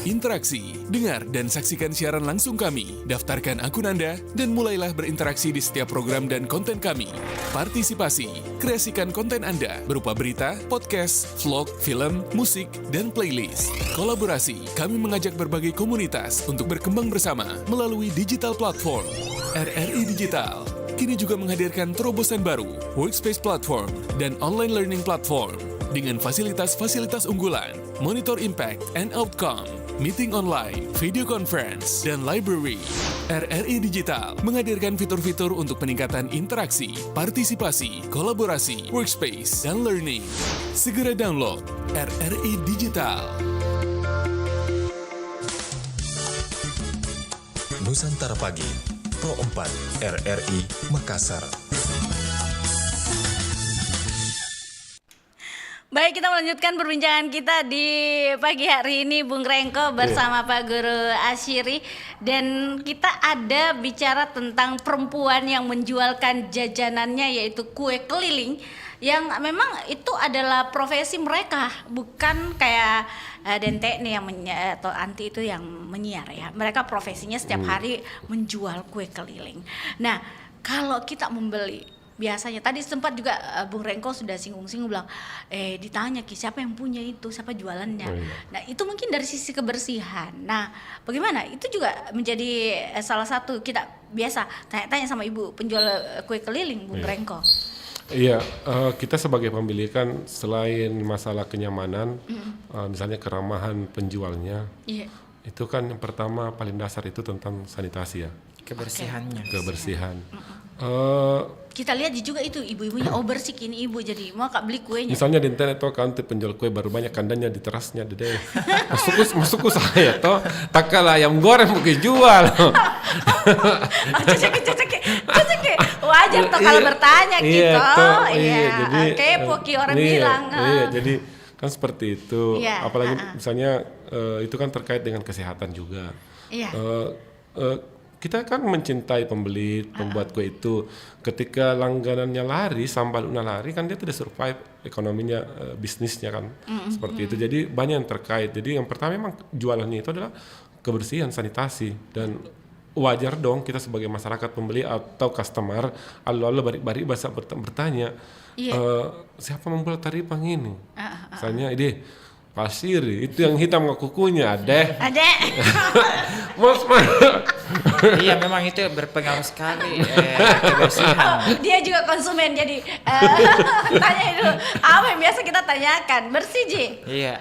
Interaksi, dengar dan saksikan siaran langsung kami, daftarkan akun Anda, dan mulailah berinteraksi di setiap program dan konten kami. Partisipasi, kreasikan konten Anda berupa berita, podcast, vlog, film, musik, dan playlist. Kolaborasi, kami mengajak berbagai komunitas untuk berkembang bersama melalui digital platform. RRI Digital, kini juga menghadirkan terobosan baru, Workspace Platform dan Online Learning Platform dengan fasilitas-fasilitas unggulan, monitor impact and outcome, meeting online, video conference, dan library. RRI Digital menghadirkan fitur-fitur untuk peningkatan interaksi, partisipasi, kolaborasi, workspace, dan learning. Segera download RRI Digital. Nusantara Pagi, Pro 4, RRI Makassar. Baik, kita melanjutkan perbincangan kita di pagi hari ini, Bung Rengko bersama Pak Guru Asyiri. Dan kita ada bicara tentang perempuan yang menjualkan jajanannya, yaitu kue keliling, yang memang itu adalah profesi mereka, bukan kayak Dente nih yang atau Anti itu yang menyiar ya. Mereka profesinya setiap hari menjual kue keliling. Nah, kalau kita membeli, biasanya tadi sempat juga Bung Rengko sudah singgung-singgung bilang, ditanya siapa yang punya itu, siapa jualannya. Nah, itu mungkin dari sisi kebersihan. Nah, bagaimana? Itu juga menjadi salah satu kita biasa tanya-tanya sama ibu penjual kue keliling, Bung Rengko. Iya, kita sebagai pembeli kan selain masalah kenyamanan, misalnya keramahan penjualnya, itu kan yang pertama paling dasar itu tentang sanitasi ya. Kebersihannya. Kebersihan. Kita lihat juga itu ibu-ibunya, bersih ini ibu, jadi mau kak beli kuenya. Misalnya di internet tuh kan penjual kue baru banyak kandangnya di terasnya, dede. Masuk saya toh, tak kalah ayam goreng mau jual. Cocok. Wajar toh kalau bertanya gitu. Jadi kepo orang bilang. Jadi kan seperti itu. Iya, Apalagi misalnya itu kan terkait dengan kesehatan juga. Iya. Kita kan mencintai pembeli, pembuat kue itu. Ketika langganannya lari, sambalnya lari, kan dia tidak survive ekonominya, bisnisnya kan. Seperti itu. Jadi banyak yang terkait. Jadi yang pertama memang jualannya itu adalah kebersihan, sanitasi. Dan wajar dong kita sebagai masyarakat pembeli atau customer, lalu bari-bari bahasa bertanya, siapa membuat tarifan ini? Misalnya ide pasir, itu yang hitam ke kukunya, ada. Mas. Iya, memang itu berpengaruh sekali kebersihan. Dia juga konsumen, jadi tanya itu apa yang biasa kita tanyakan, bersih Ji? Iya.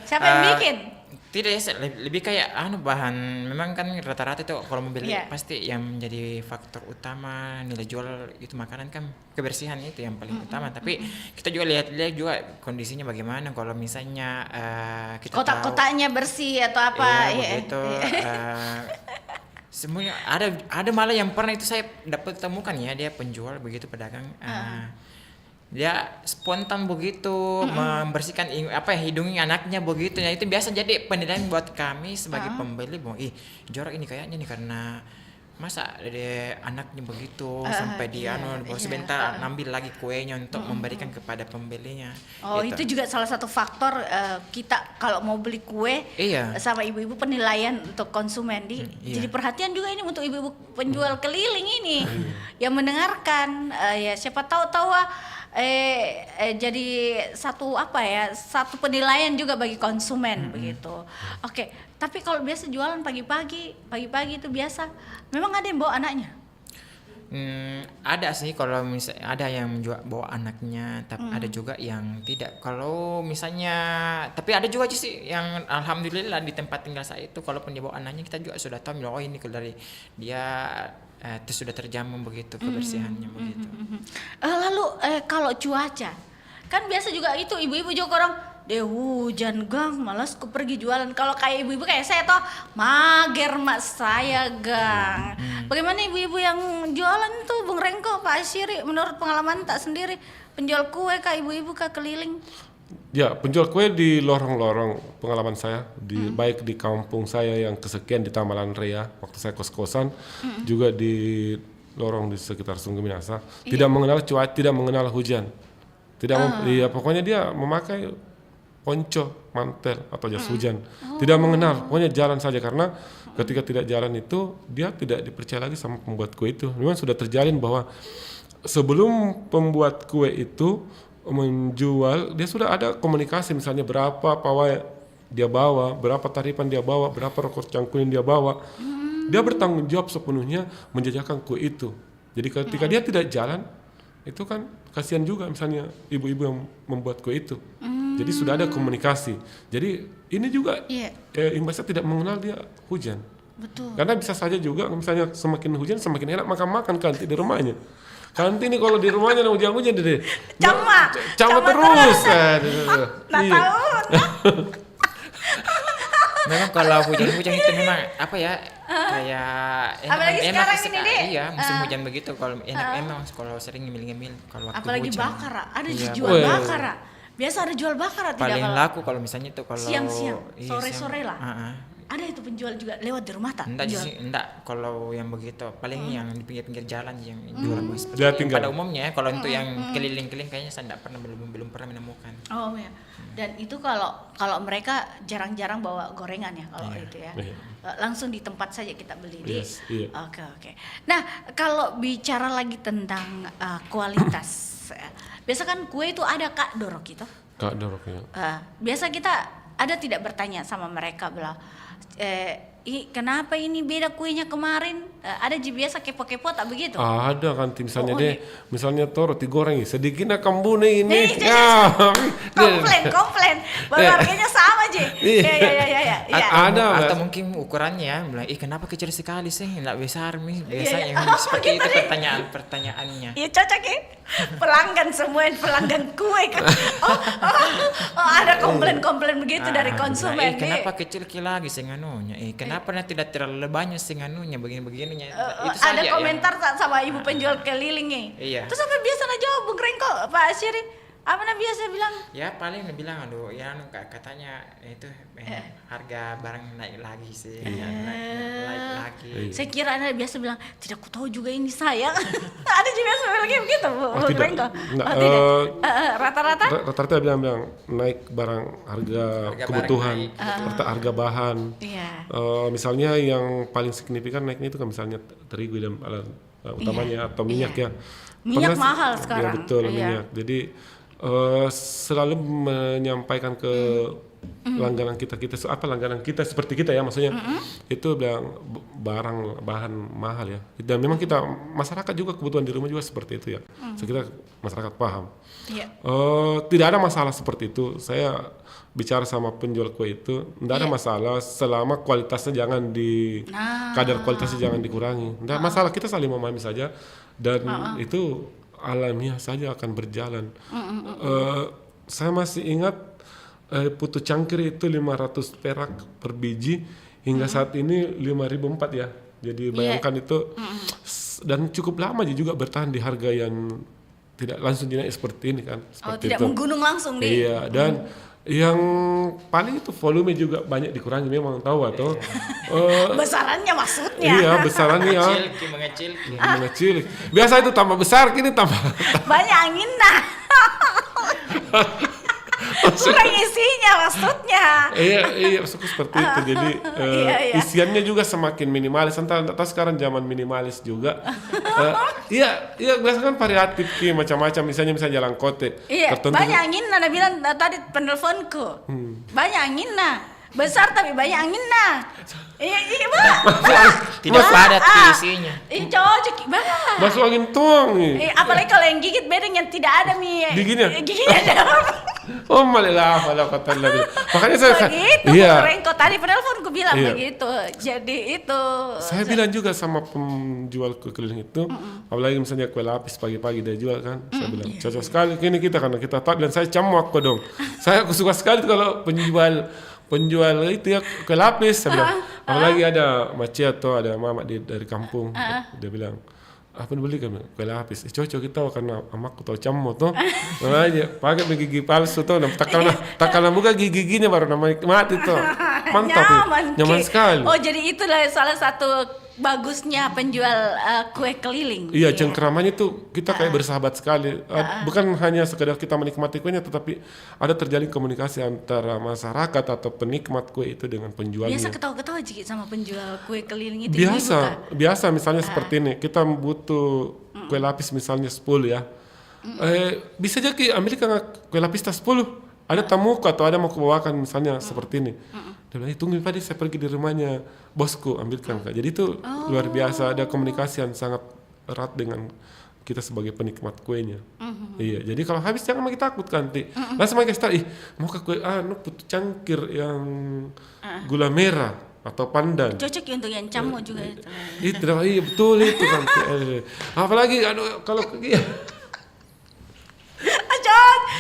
Siapa yang bikin? Tidak ya, lebih kayak bahan, memang kan rata-rata itu kalau membeli pasti yang menjadi faktor utama nilai jual itu makanan kan kebersihan, itu yang paling utama. Tapi kita juga lihat juga kondisinya bagaimana. Kalau misalnya kita kotak-kotaknya bersih atau apa, begitu. Semuanya ada malah yang pernah itu saya dapat temukan ya, dia penjual begitu, pedagang. Dia spontan begitu membersihkan hidungnya anaknya begitu. Nah, itu biasa jadi penilaian buat kami sebagai pembeli bahwa jorok ini kayaknya nih, karena masa ada anaknya begitu sampai dia sebentar ambil lagi kuenya untuk memberikan kepada pembelinya. Itu juga salah satu faktor kita kalau mau beli kue sama ibu-ibu, penilaian untuk konsumen. Jadi perhatian juga ini untuk ibu-ibu penjual keliling ini yang mendengarkan, ya siapa tahu jadi satu penilaian juga bagi konsumen begitu. Oke, tapi kalau biasa jualan pagi-pagi itu biasa memang ada yang bawa anaknya? Ada sih, kalau misalnya ada yang bawa anaknya, tapi ada juga yang tidak. Kalau misalnya, tapi ada juga sih yang alhamdulillah di tempat tinggal saya itu, kalaupun dia bawa anaknya kita juga sudah tahu ini dari dia itu sudah terjamin begitu kebersihannya begitu. Lalu kalau cuaca, kan biasa juga itu ibu-ibu juga orang hujan gang, malas ku pergi jualan. Kalau kayak ibu-ibu kayak saya toh mager mak saya gang. Bagaimana ibu-ibu yang jualan tuh Bung Rengko, Pak Asyiri, menurut pengalaman tak sendiri penjual kue kah ibu-ibu kah keliling? Ya, penjual kue di lorong-lorong, pengalaman saya baik di kampung saya yang kesekian di Tamalan Rea waktu saya kos-kosan, juga di lorong di sekitar Sungguh Minasa, tidak mengenal cuaca, tidak mengenal hujan, pokoknya dia memakai ponco, mantel atau jas hujan, tidak mengenal, pokoknya jalan saja. Karena ketika tidak jalan itu dia tidak dipercaya lagi sama pembuat kue itu. Memang sudah terjalin bahwa sebelum pembuat kue itu menjual, dia sudah ada komunikasi, misalnya berapa pawai dia bawa, berapa tarifan dia bawa, berapa rokok cangkul yang dia bawa. Dia bertanggung jawab sepenuhnya menjajakan kue itu. Jadi ketika dia tidak jalan, itu kan kasihan juga misalnya ibu-ibu yang membuat kue itu. Jadi sudah ada komunikasi. Jadi ini juga imbasnya tidak mengenal dia hujan. Betul. Karena bisa saja juga misalnya semakin hujan semakin enak makan kanti di rumahnya. Kanti ini kalau di rumahnya hujan-hujan deh. Cama terus. Iya. Memang kalau hujan-hujan itu memang apa ya, kayak apalagi enak sekarang sekali. ini, Dek. Iya, musim hujan begitu kalau enak emang kalau sering ngemil-ngemil kalau waktu Apalagi hujan. bakar, ada Iya, jual bakar. Biasa ada jual bakar tidak paling kalau laku kalau misalnya itu kalau siang-siang, iya, sore-sore siang. lah. Ada itu penjual juga lewat di rumah tak? Enggak, kalau yang begitu paling yang di pinggir-pinggir jalan yang jual seperti Dia itu. tinggal. Pada umumnya kalau untuk yang keliling-keliling kayaknya saya enggak pernah belum pernah menemukan. Oh ya. Dan itu kalau mereka jarang-jarang bawa gorengan ya kalau itu ya. Langsung di tempat saja kita beli di. Yes, iya. Oke. Nah, kalau bicara lagi tentang kualitas. Biasa kan kue itu ada Kak Dorok gitu. Kak Dorok ya. Biasa kita ada tidak bertanya sama mereka bilang kenapa ini beda kuenya kemarin? Ada biasa kepo-kepo tak begitu? Ada kan misalnya Oh, misalnya roti goreng sedikitnya kambune ini. Komplain. Baru harganya sama aja. Iya. Ada Atau mungkin ukurannya bilang, kenapa kecil sekali sih? Enggak besar nih. Biasanya seperti itu pertanyaannya. Iya cocok ya. Pelanggan kue kan. Ada komplain begitu dari konsumen. Kenapa kecil lagi sih nganunya? Kenapa tidak terlalu banyak sih nganunya begini-begininya? Itu ada saja komentar sama ibu penjual keliling nih. Iya. Terus apa biasa jawab Bung Rengko, Pak Asyiri? Apa biasa bilang? Ya paling bilang katanya itu harga barang naik lagi sih. Naik lagi. Saya kira Anda biasa bilang, tidak ku tahu juga ini saya. Ada juga biasa bilang kayak begitu, Bung Rengko. Rata-rata bilang naik barang harga kebutuhan, harga bahan. Iya. Misalnya yang paling signifikan naiknya itu kan misalnya terigu dan utamanya atau minyak ya. Minyak mahal sekarang. Ya betul minyak. Jadi selalu menyampaikan ke langganan kita seperti kita ya maksudnya itu bilang bahan mahal ya, dan memang kita masyarakat juga kebutuhan di rumah juga seperti itu ya. Kita masyarakat paham. Tidak ada masalah seperti itu. Saya bicara sama penjual kue itu tidak ada masalah selama kualitasnya jangan kadar kualitasnya jangan dikurangi. Tidak masalah, kita saling memahami saja dan itu alamiah saja akan berjalan. Saya masih ingat putu cangkir itu 500 perak per biji hingga saat ini 5.004 ya. Jadi bayangkan itu dan cukup lama juga bertahan di harga yang tidak langsung naik seperti ini kan. Tidak menggunung langsung nih. Iya, dan yang paling itu volume juga banyak dikurangi memang tahu atau besarannya maksudnya. Iya, besarannya mengecil. Biasa itu tambah besar, kini tambah banyak angin kurang isinya maksudnya. Iya seperti itu. Jadi isiannya juga semakin minimalis. Entah sekarang zaman minimalis juga. Iya biasa kan variatif macam-macam. Misalnya jalan kote. Iya, banyak angin. Nana bilang tadi penelponku. Banyak angin besar tapi banyak angin Iya, tidak padat isinya. Cocok banget. Masuk angin tuang nih. Apalagi kalau yang gigit bedeng yang tidak ada giginya. dalam. Oh malah kata lagi. Makanya saya begitu. Rengko tadi penelpon ku bilang begitu. Jadi itu. Saya bilang juga sama penjual kue keliling itu, apalagi misalnya kue lapis pagi-pagi dia jual kan. Saya bilang cocok sekali ini kita karena kita tahu dan saya camuk kok dong. Saya suka sekali kalau penjual itu ya kue lapis. Saya bilang apalagi ada maci atau ada mama dari kampung. Dia bilang apa beli kan kue lapis cocok kita karena amaku tahu cammo tuh aja pakai gigi palsu tuh takkan buka giginya baru namanya mati tuh mantap nyaman sekali. Oh jadi itulah salah satu bagusnya penjual kue keliling. Iya, cengkeramannya tuh kita kayak bersahabat sekali. Bukan hanya sekedar kita menikmati kuenya, tetapi ada terjalin komunikasi antara masyarakat atau penikmat kue itu dengan penjualnya. Biasa ketawa-ketawa Cik sama penjual kue keliling itu. Biasa misalnya seperti ini, kita butuh kue lapis misalnya 10 ya. Bisa jadi ambilkan kue lapis 10. Ada tamu atau ada mau kubawakan misalnya seperti ini. Dia bilang, tunggu Pak, saya pergi di rumahnya bosku, ambilkan Kak. Jadi itu luar biasa, ada komunikasi yang sangat erat dengan kita sebagai penikmat kuenya. Iya, jadi kalau habis jangan lagi takut kan, langsung lagi start, mau ke kue putu cangkir yang gula merah atau pandan. Cocok ya untuk yang camu juga itu. Iya betul itu kan. Apalagi kalau iya.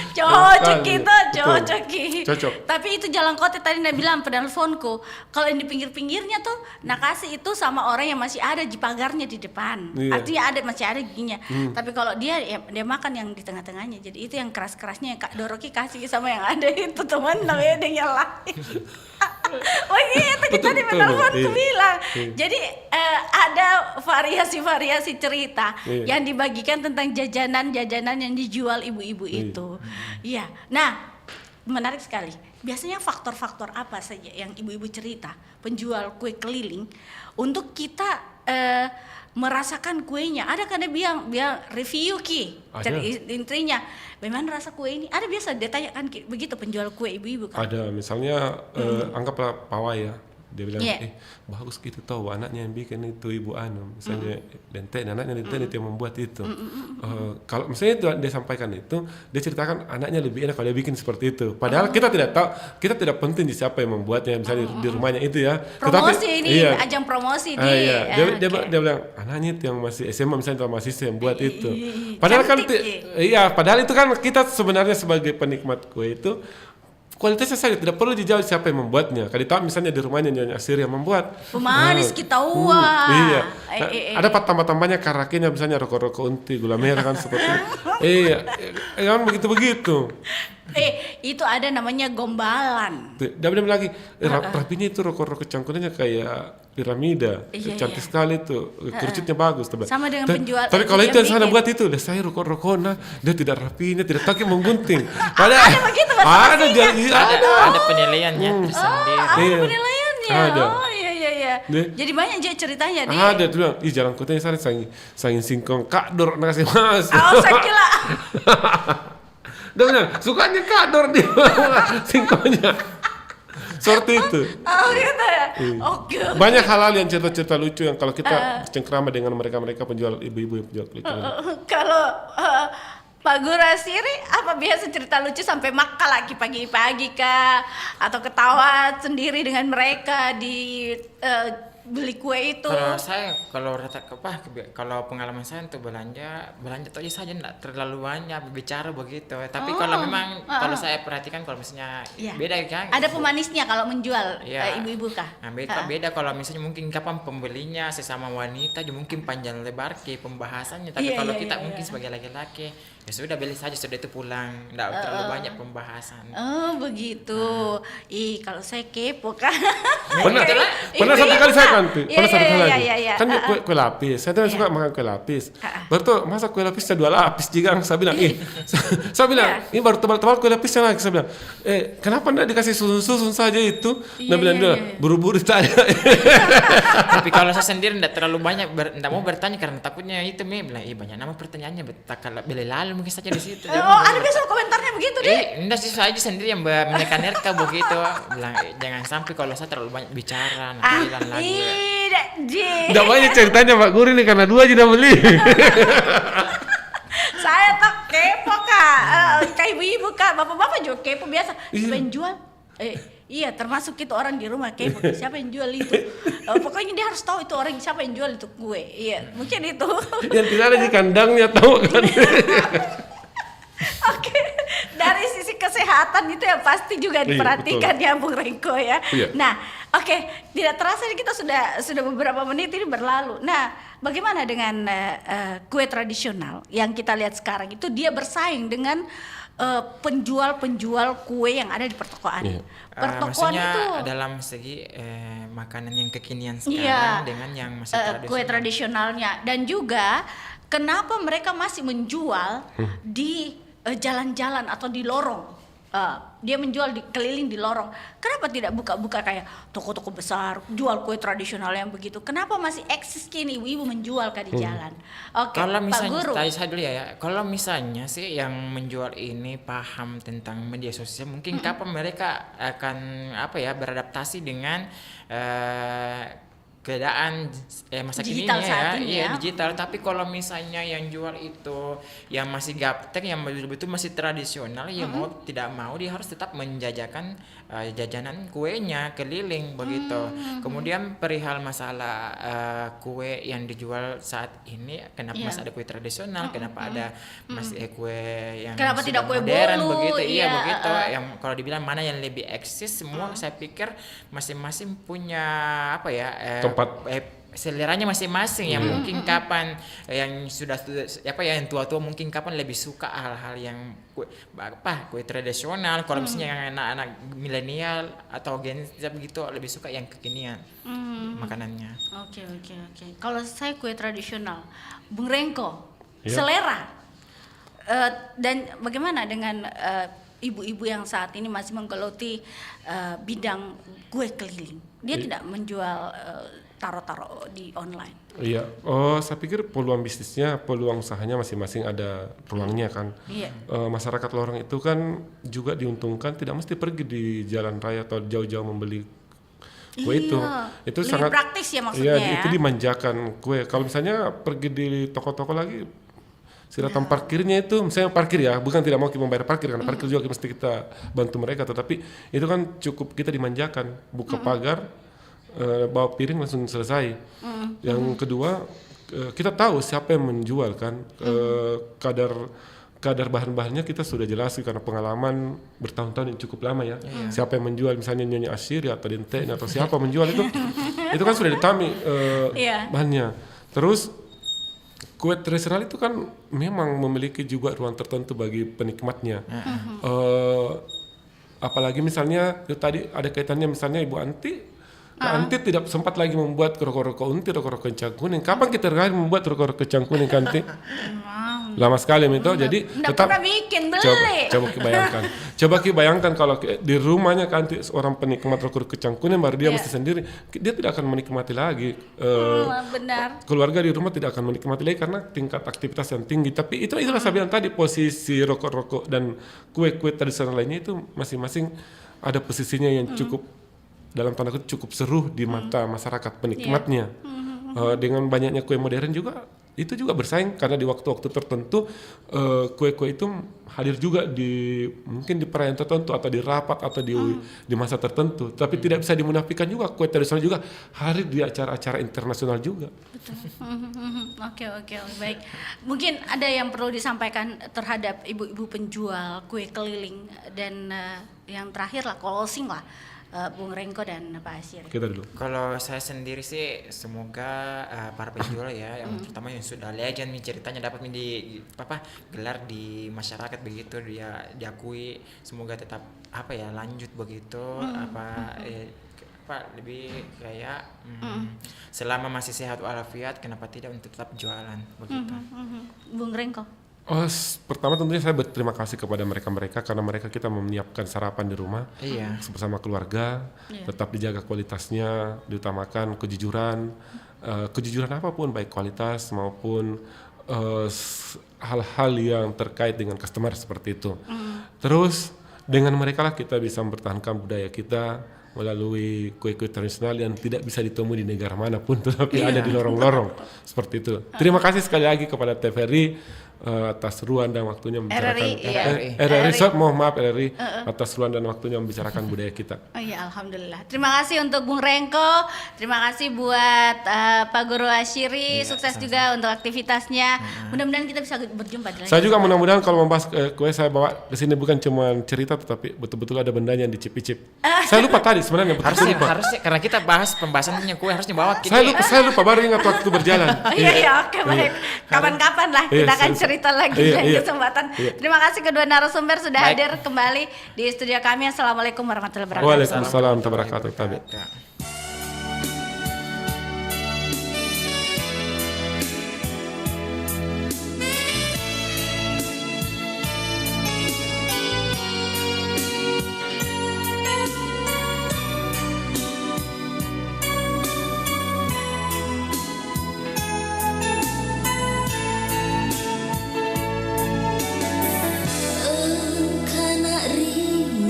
Cocok Iya, kita, betul. cocok. Tapi itu jalan kote tadi Anda bilang penelponku. Kalau yang di pinggir-pinggirnya tuh nakasi itu sama orang yang masih ada di pagarnya di depan. Iya. Artinya masih ada giginya. Tapi kalau dia makan yang di tengah-tengahnya. Jadi itu yang keras-kerasnya yang Kak Doroki kasih sama yang ada itu teman namanya ada yang lain. Oh gitu kita Betul, di betul, penelponku iya. bilang. Iya. Jadi ada variasi-variasi cerita Iya. yang dibagikan tentang jajanan-jajanan yang dijual ibu-ibu itu. Iya. Nah, menarik sekali. Biasanya faktor-faktor apa saja yang ibu-ibu cerita penjual kue keliling untuk kita merasakan kuenya? Ada kan dia bilang review Ki. Ada. Intinya, bagaimana rasa kue ini? Ada biasa dia tanyakan begitu penjual kue ibu-ibu kan? Ada misalnya anggaplah pawai ya. Dia bilang, Yeah. bagus gitu tahu anaknya yang bikin itu ibu misalnya Denten, anaknya Denten itu yang membuat itu. Kalau misalnya itu dia sampaikan itu, dia ceritakan anaknya lebih enak kalau dia bikin seperti itu. Padahal kita tidak tahu, kita tidak penting di siapa yang membuatnya, misalnya di rumahnya itu ya. Promosi ini, iya. ajang promosi di. Iya. Dia Oke. bilang anaknya itu yang masih SMA misalnya atau mahasiswa yang buat itu. Padahal kan Cantik, padahal itu kan kita sebenarnya sebagai penikmat kue itu kualitasnya saja tidak perlu dijauh siapa yang membuatnya. Kalau tahu misalnya di rumahnya Nyonya Asir yang membuat. Pemanis kita wah. Iya. Ada tambah-tambahnya karakinya misalnya rokok-rokok unti, gula merah kan seperti itu. Iya. Kan begitu-begitu. Itu ada namanya gombalan. Dia bilang lagi, rapinya itu rokok-rokok cangkulnya kayak piramida. Iya, Cantik iya. sekali itu. Kerucutnya bagus. Sama dengan penjual. Tapi kalau yang itu yang sana bikin. buat itu, saya rokok-rokoknya, dia tidak rapinya, tidak pakai menggunting. Padahal ada begitu bahasa Ada penilaiannya tersendiri. Ada Iya. penilaiannya. Ada. Oh iya. Dia- Jadi banyak aja ceritanya dia. Ada tuh bilang, jalan kotanya sana sangin singkong kador nasi mas. Oh, saya kira. Dia bilang, sukanya kador dia singkongnya. Seperti itu. Oh gitu ya. Oke. Banyak hal-hal yang cerita-cerita lucu yang kalau kita cengkrama dengan mereka penjual ibu-ibu yang penjual kulit. Kalau Pak Gurasiri apa biasa cerita lucu sampai maka lagi pagi-pagi kah atau ketawa sendiri dengan mereka di beli kue itu? Kalau saya kalau pengalaman saya untuk belanja itu aja saja enggak terlalu banyak bicara begitu. Tapi kalau memang kalau saya perhatikan kalau misalnya Iya. beda kan. Ada pemanisnya kalau menjual Iya. ibu-ibu kah? Nah, beda kalau misalnya mungkin kapan pembelinya sesama wanita juga mungkin panjang lebar ke pembahasannya. Tapi Iya, kalau iya, kita iya, mungkin iya. sebagai laki-laki ya sudah beli saja sudah itu pulang, enggak terlalu banyak pembahasan. Oh begitu. Kalau saya kepo kan. Pernah satu kali saya kan, pernah satu kali lagi. Iya. Kan kue lapis, saya tuh suka makan kue lapis. Baru tuh masa kue lapisnya 2 lapis juga, saya bilang, saya bilang, ini baru tebal-tebal kue lapisnya lagi, saya bilang, kenapa enggak dikasih susun-susun saja itu? Dia bilang, buru-buru tanya. Tapi kalau saya sendiri enggak terlalu banyak enggak mau bertanya karena takutnya itu bilang, banyak nama pertanyaannya kalau beli lalu mungkin saja di situ. Oh ada biasa komentarnya begitu deh. Enggak sih saya aja sendiri yang menekan begitu. Bilang jangan sampai kalau saya terlalu banyak bicara nanti hilang lagi. Enggak banyak ceritanya Pak Guri nih karena 2 aja udah beli. Saya tak kepo kak. Kayak ibu-ibu kak, bapak-bapak juga kepo biasa. Siapa yang jual? Iya termasuk itu orang di rumah kepo siapa yang jual itu. Pokoknya dia harus tahu itu orang siapa yang jual itu kue. Iya mungkin itu. Yang tidak ada di kandangnya tahu kan. Oke, dari sisi kesehatan itu yang pasti juga diperhatikan ya Bung Rengko ya. Iya. Nah, oke, tidak terasa ini kita sudah beberapa menit ini berlalu. Nah, bagaimana dengan kue tradisional yang kita lihat sekarang itu dia bersaing dengan penjual-penjual kue yang ada di pertokoan. Iya. Pertokoan Maksudnya itu dalam segi makanan yang kekinian sekarang dengan yang masih tradisional. kue tradisionalnya dan juga kenapa mereka masih menjual di jalan-jalan atau di lorong. Dia menjual keliling di lorong. Kenapa tidak buka-buka kayak toko-toko besar jual kue tradisional yang begitu? Kenapa masih eksis kini ibu-ibu menjual di jalan? Oke, Kalau Pak misalnya Guru. saya dulu ya. Kalau misalnya sih yang menjual ini paham tentang media sosial, mungkin kapan mereka akan beradaptasi dengan keadaan masa kini Digital saat ya, ini iya ya. digital. Tapi kalau misalnya yang jual itu yang masih gaptek, yang betul-betul masih tradisional, ya mau tidak mau dia harus tetap menjajakan jajanan kuenya keliling begitu. Kemudian perihal masalah kue yang dijual saat ini, kenapa Iya. masih ada kue tradisional, kenapa ada masih kue yang Kenapa tidak sudah kue modern bolu? begitu, iya Iya, begitu. Yang kalau dibilang mana yang lebih eksis, semua saya pikir masing-masing punya apa ya Tempat. seleranya masing-masing. Yang mungkin kapan yang sudah apa ya, yang tua-tua mungkin kapan lebih suka hal-hal yang kue tradisional. Kalau misalnya yang anak-anak milenial atau Gen Z begitu lebih suka yang kekinian makanannya. Oke. Kalau saya kue tradisional, Bung Rengko, Iya. selera. Dan bagaimana dengan ibu-ibu yang saat ini masih menggeluti bidang kue keliling? Dia tidak menjual taro-taro di online. Iya, saya pikir peluang bisnisnya, peluang usahanya masing-masing ada ruangnya kan. Iya. Masyarakat lorong itu kan juga diuntungkan, tidak mesti pergi di jalan raya atau jauh-jauh membeli kue itu. Itu lebih sangat praktis ya maksudnya. Iya, itu dimanjakan kue. Kalau misalnya pergi di toko-toko lagi, si datang parkirnya itu, misalnya parkir ya, bukan tidak mau kita membayar parkir, karena parkir juga mesti kita bantu mereka, tetapi itu kan cukup kita dimanjakan, buka pagar, bawa piring langsung selesai. Yang kedua, kita tahu siapa yang menjual kan, kadar bahan-bahannya kita sudah jelas karena pengalaman bertahun-tahun yang cukup lama ya. Siapa yang menjual, misalnya Nyonya Asyiri atau Dentenya atau siapa menjual itu kan sudah ditami bahannya. Terus kue tradisional itu kan memang memiliki juga ruang tertentu bagi penikmatnya. Apalagi misalnya itu tadi ada kaitannya misalnya Ibu Anti. Anti tidak sempat lagi membuat rokok-rokok unti, rokok-rokok kecang kuning. Kapan kita terakhir membuat rokok-rokok kecang kuning, Anti? Lama sekali itu. Jadi Nggak pernah bikin, beli. Coba bayangkan kalau di rumahnya kan seorang penikmat rokok kecang kuning, baru dia mesti sendiri, dia tidak akan menikmati lagi. Benar. Keluarga di rumah tidak akan menikmati lagi karena tingkat aktivitas yang tinggi. Tapi itulah saya bilang tadi, posisi rokok-rokok dan kue-kue tradisional lainnya itu masing-masing ada posisinya yang cukup dalam tanda kutip cukup seru di mata masyarakat penikmatnya. Dengan banyaknya kue modern juga itu juga bersaing karena di waktu-waktu tertentu kue-kue itu hadir juga mungkin di perayaan tertentu atau di rapat atau di masa tertentu. Tapi tidak bisa dimunafikan juga kue tradisional juga hadir di acara-acara internasional juga. Oke, baik. Mungkin ada yang perlu disampaikan terhadap ibu-ibu penjual kue keliling dan yang terakhir lah closing lah. Bung Rengko dan Pak Asyiri. Kita dulu. Kalau saya sendiri sih semoga para penjual ya, yang terutama yang sudah legend nih ceritanya dapat gelar di masyarakat begitu, dia diakui, semoga tetap lanjut begitu lebih kayak selama masih sehat walafiat, kenapa tidak untuk tetap jualan begitu. Bung Rengko. Pertama tentunya saya berterima kasih kepada mereka karena mereka kita menyiapkan sarapan di rumah bersama keluarga, tetap dijaga kualitasnya, diutamakan kejujuran apapun, baik kualitas maupun hal-hal yang terkait dengan customer seperti itu. Terus dengan mereka lah kita bisa mempertahankan budaya kita melalui kue-kue tradisional yang tidak bisa ditemui di negara manapun, tetapi ada di lorong-lorong seperti itu. Terima kasih sekali lagi kepada TVRI atas ruang dan waktunya membicarakan RRI atas ruang dan waktunya membicarakan budaya kita. Oh iya, alhamdulillah. Terima kasih untuk Bung Rengko, terima kasih buat Pak Guru Asyiri, sukses juga untuk aktivitasnya. Mudah-mudahan kita bisa berjumpa di lain. Saya juga mudah-mudahan kalau membahas kue saya bawa ke sini bukan cuma cerita tetapi betul-betul ada bendanya yang dicip-icip. Saya lupa tadi sebenarnya harusnya karena kita bahas pembahasannya kue harusnya bawa Saya lupa baru ingat waktu berjalan. Oke, baik. Kapan-kapan lah kita akan cerita lagi lain kesempatan. Terima kasih kedua narasumber sudah hadir kembali di studio kami. Assalamualaikum warahmatullahi wabarakatuh. Waalaikumsalam warahmatullahi wabarakatuh.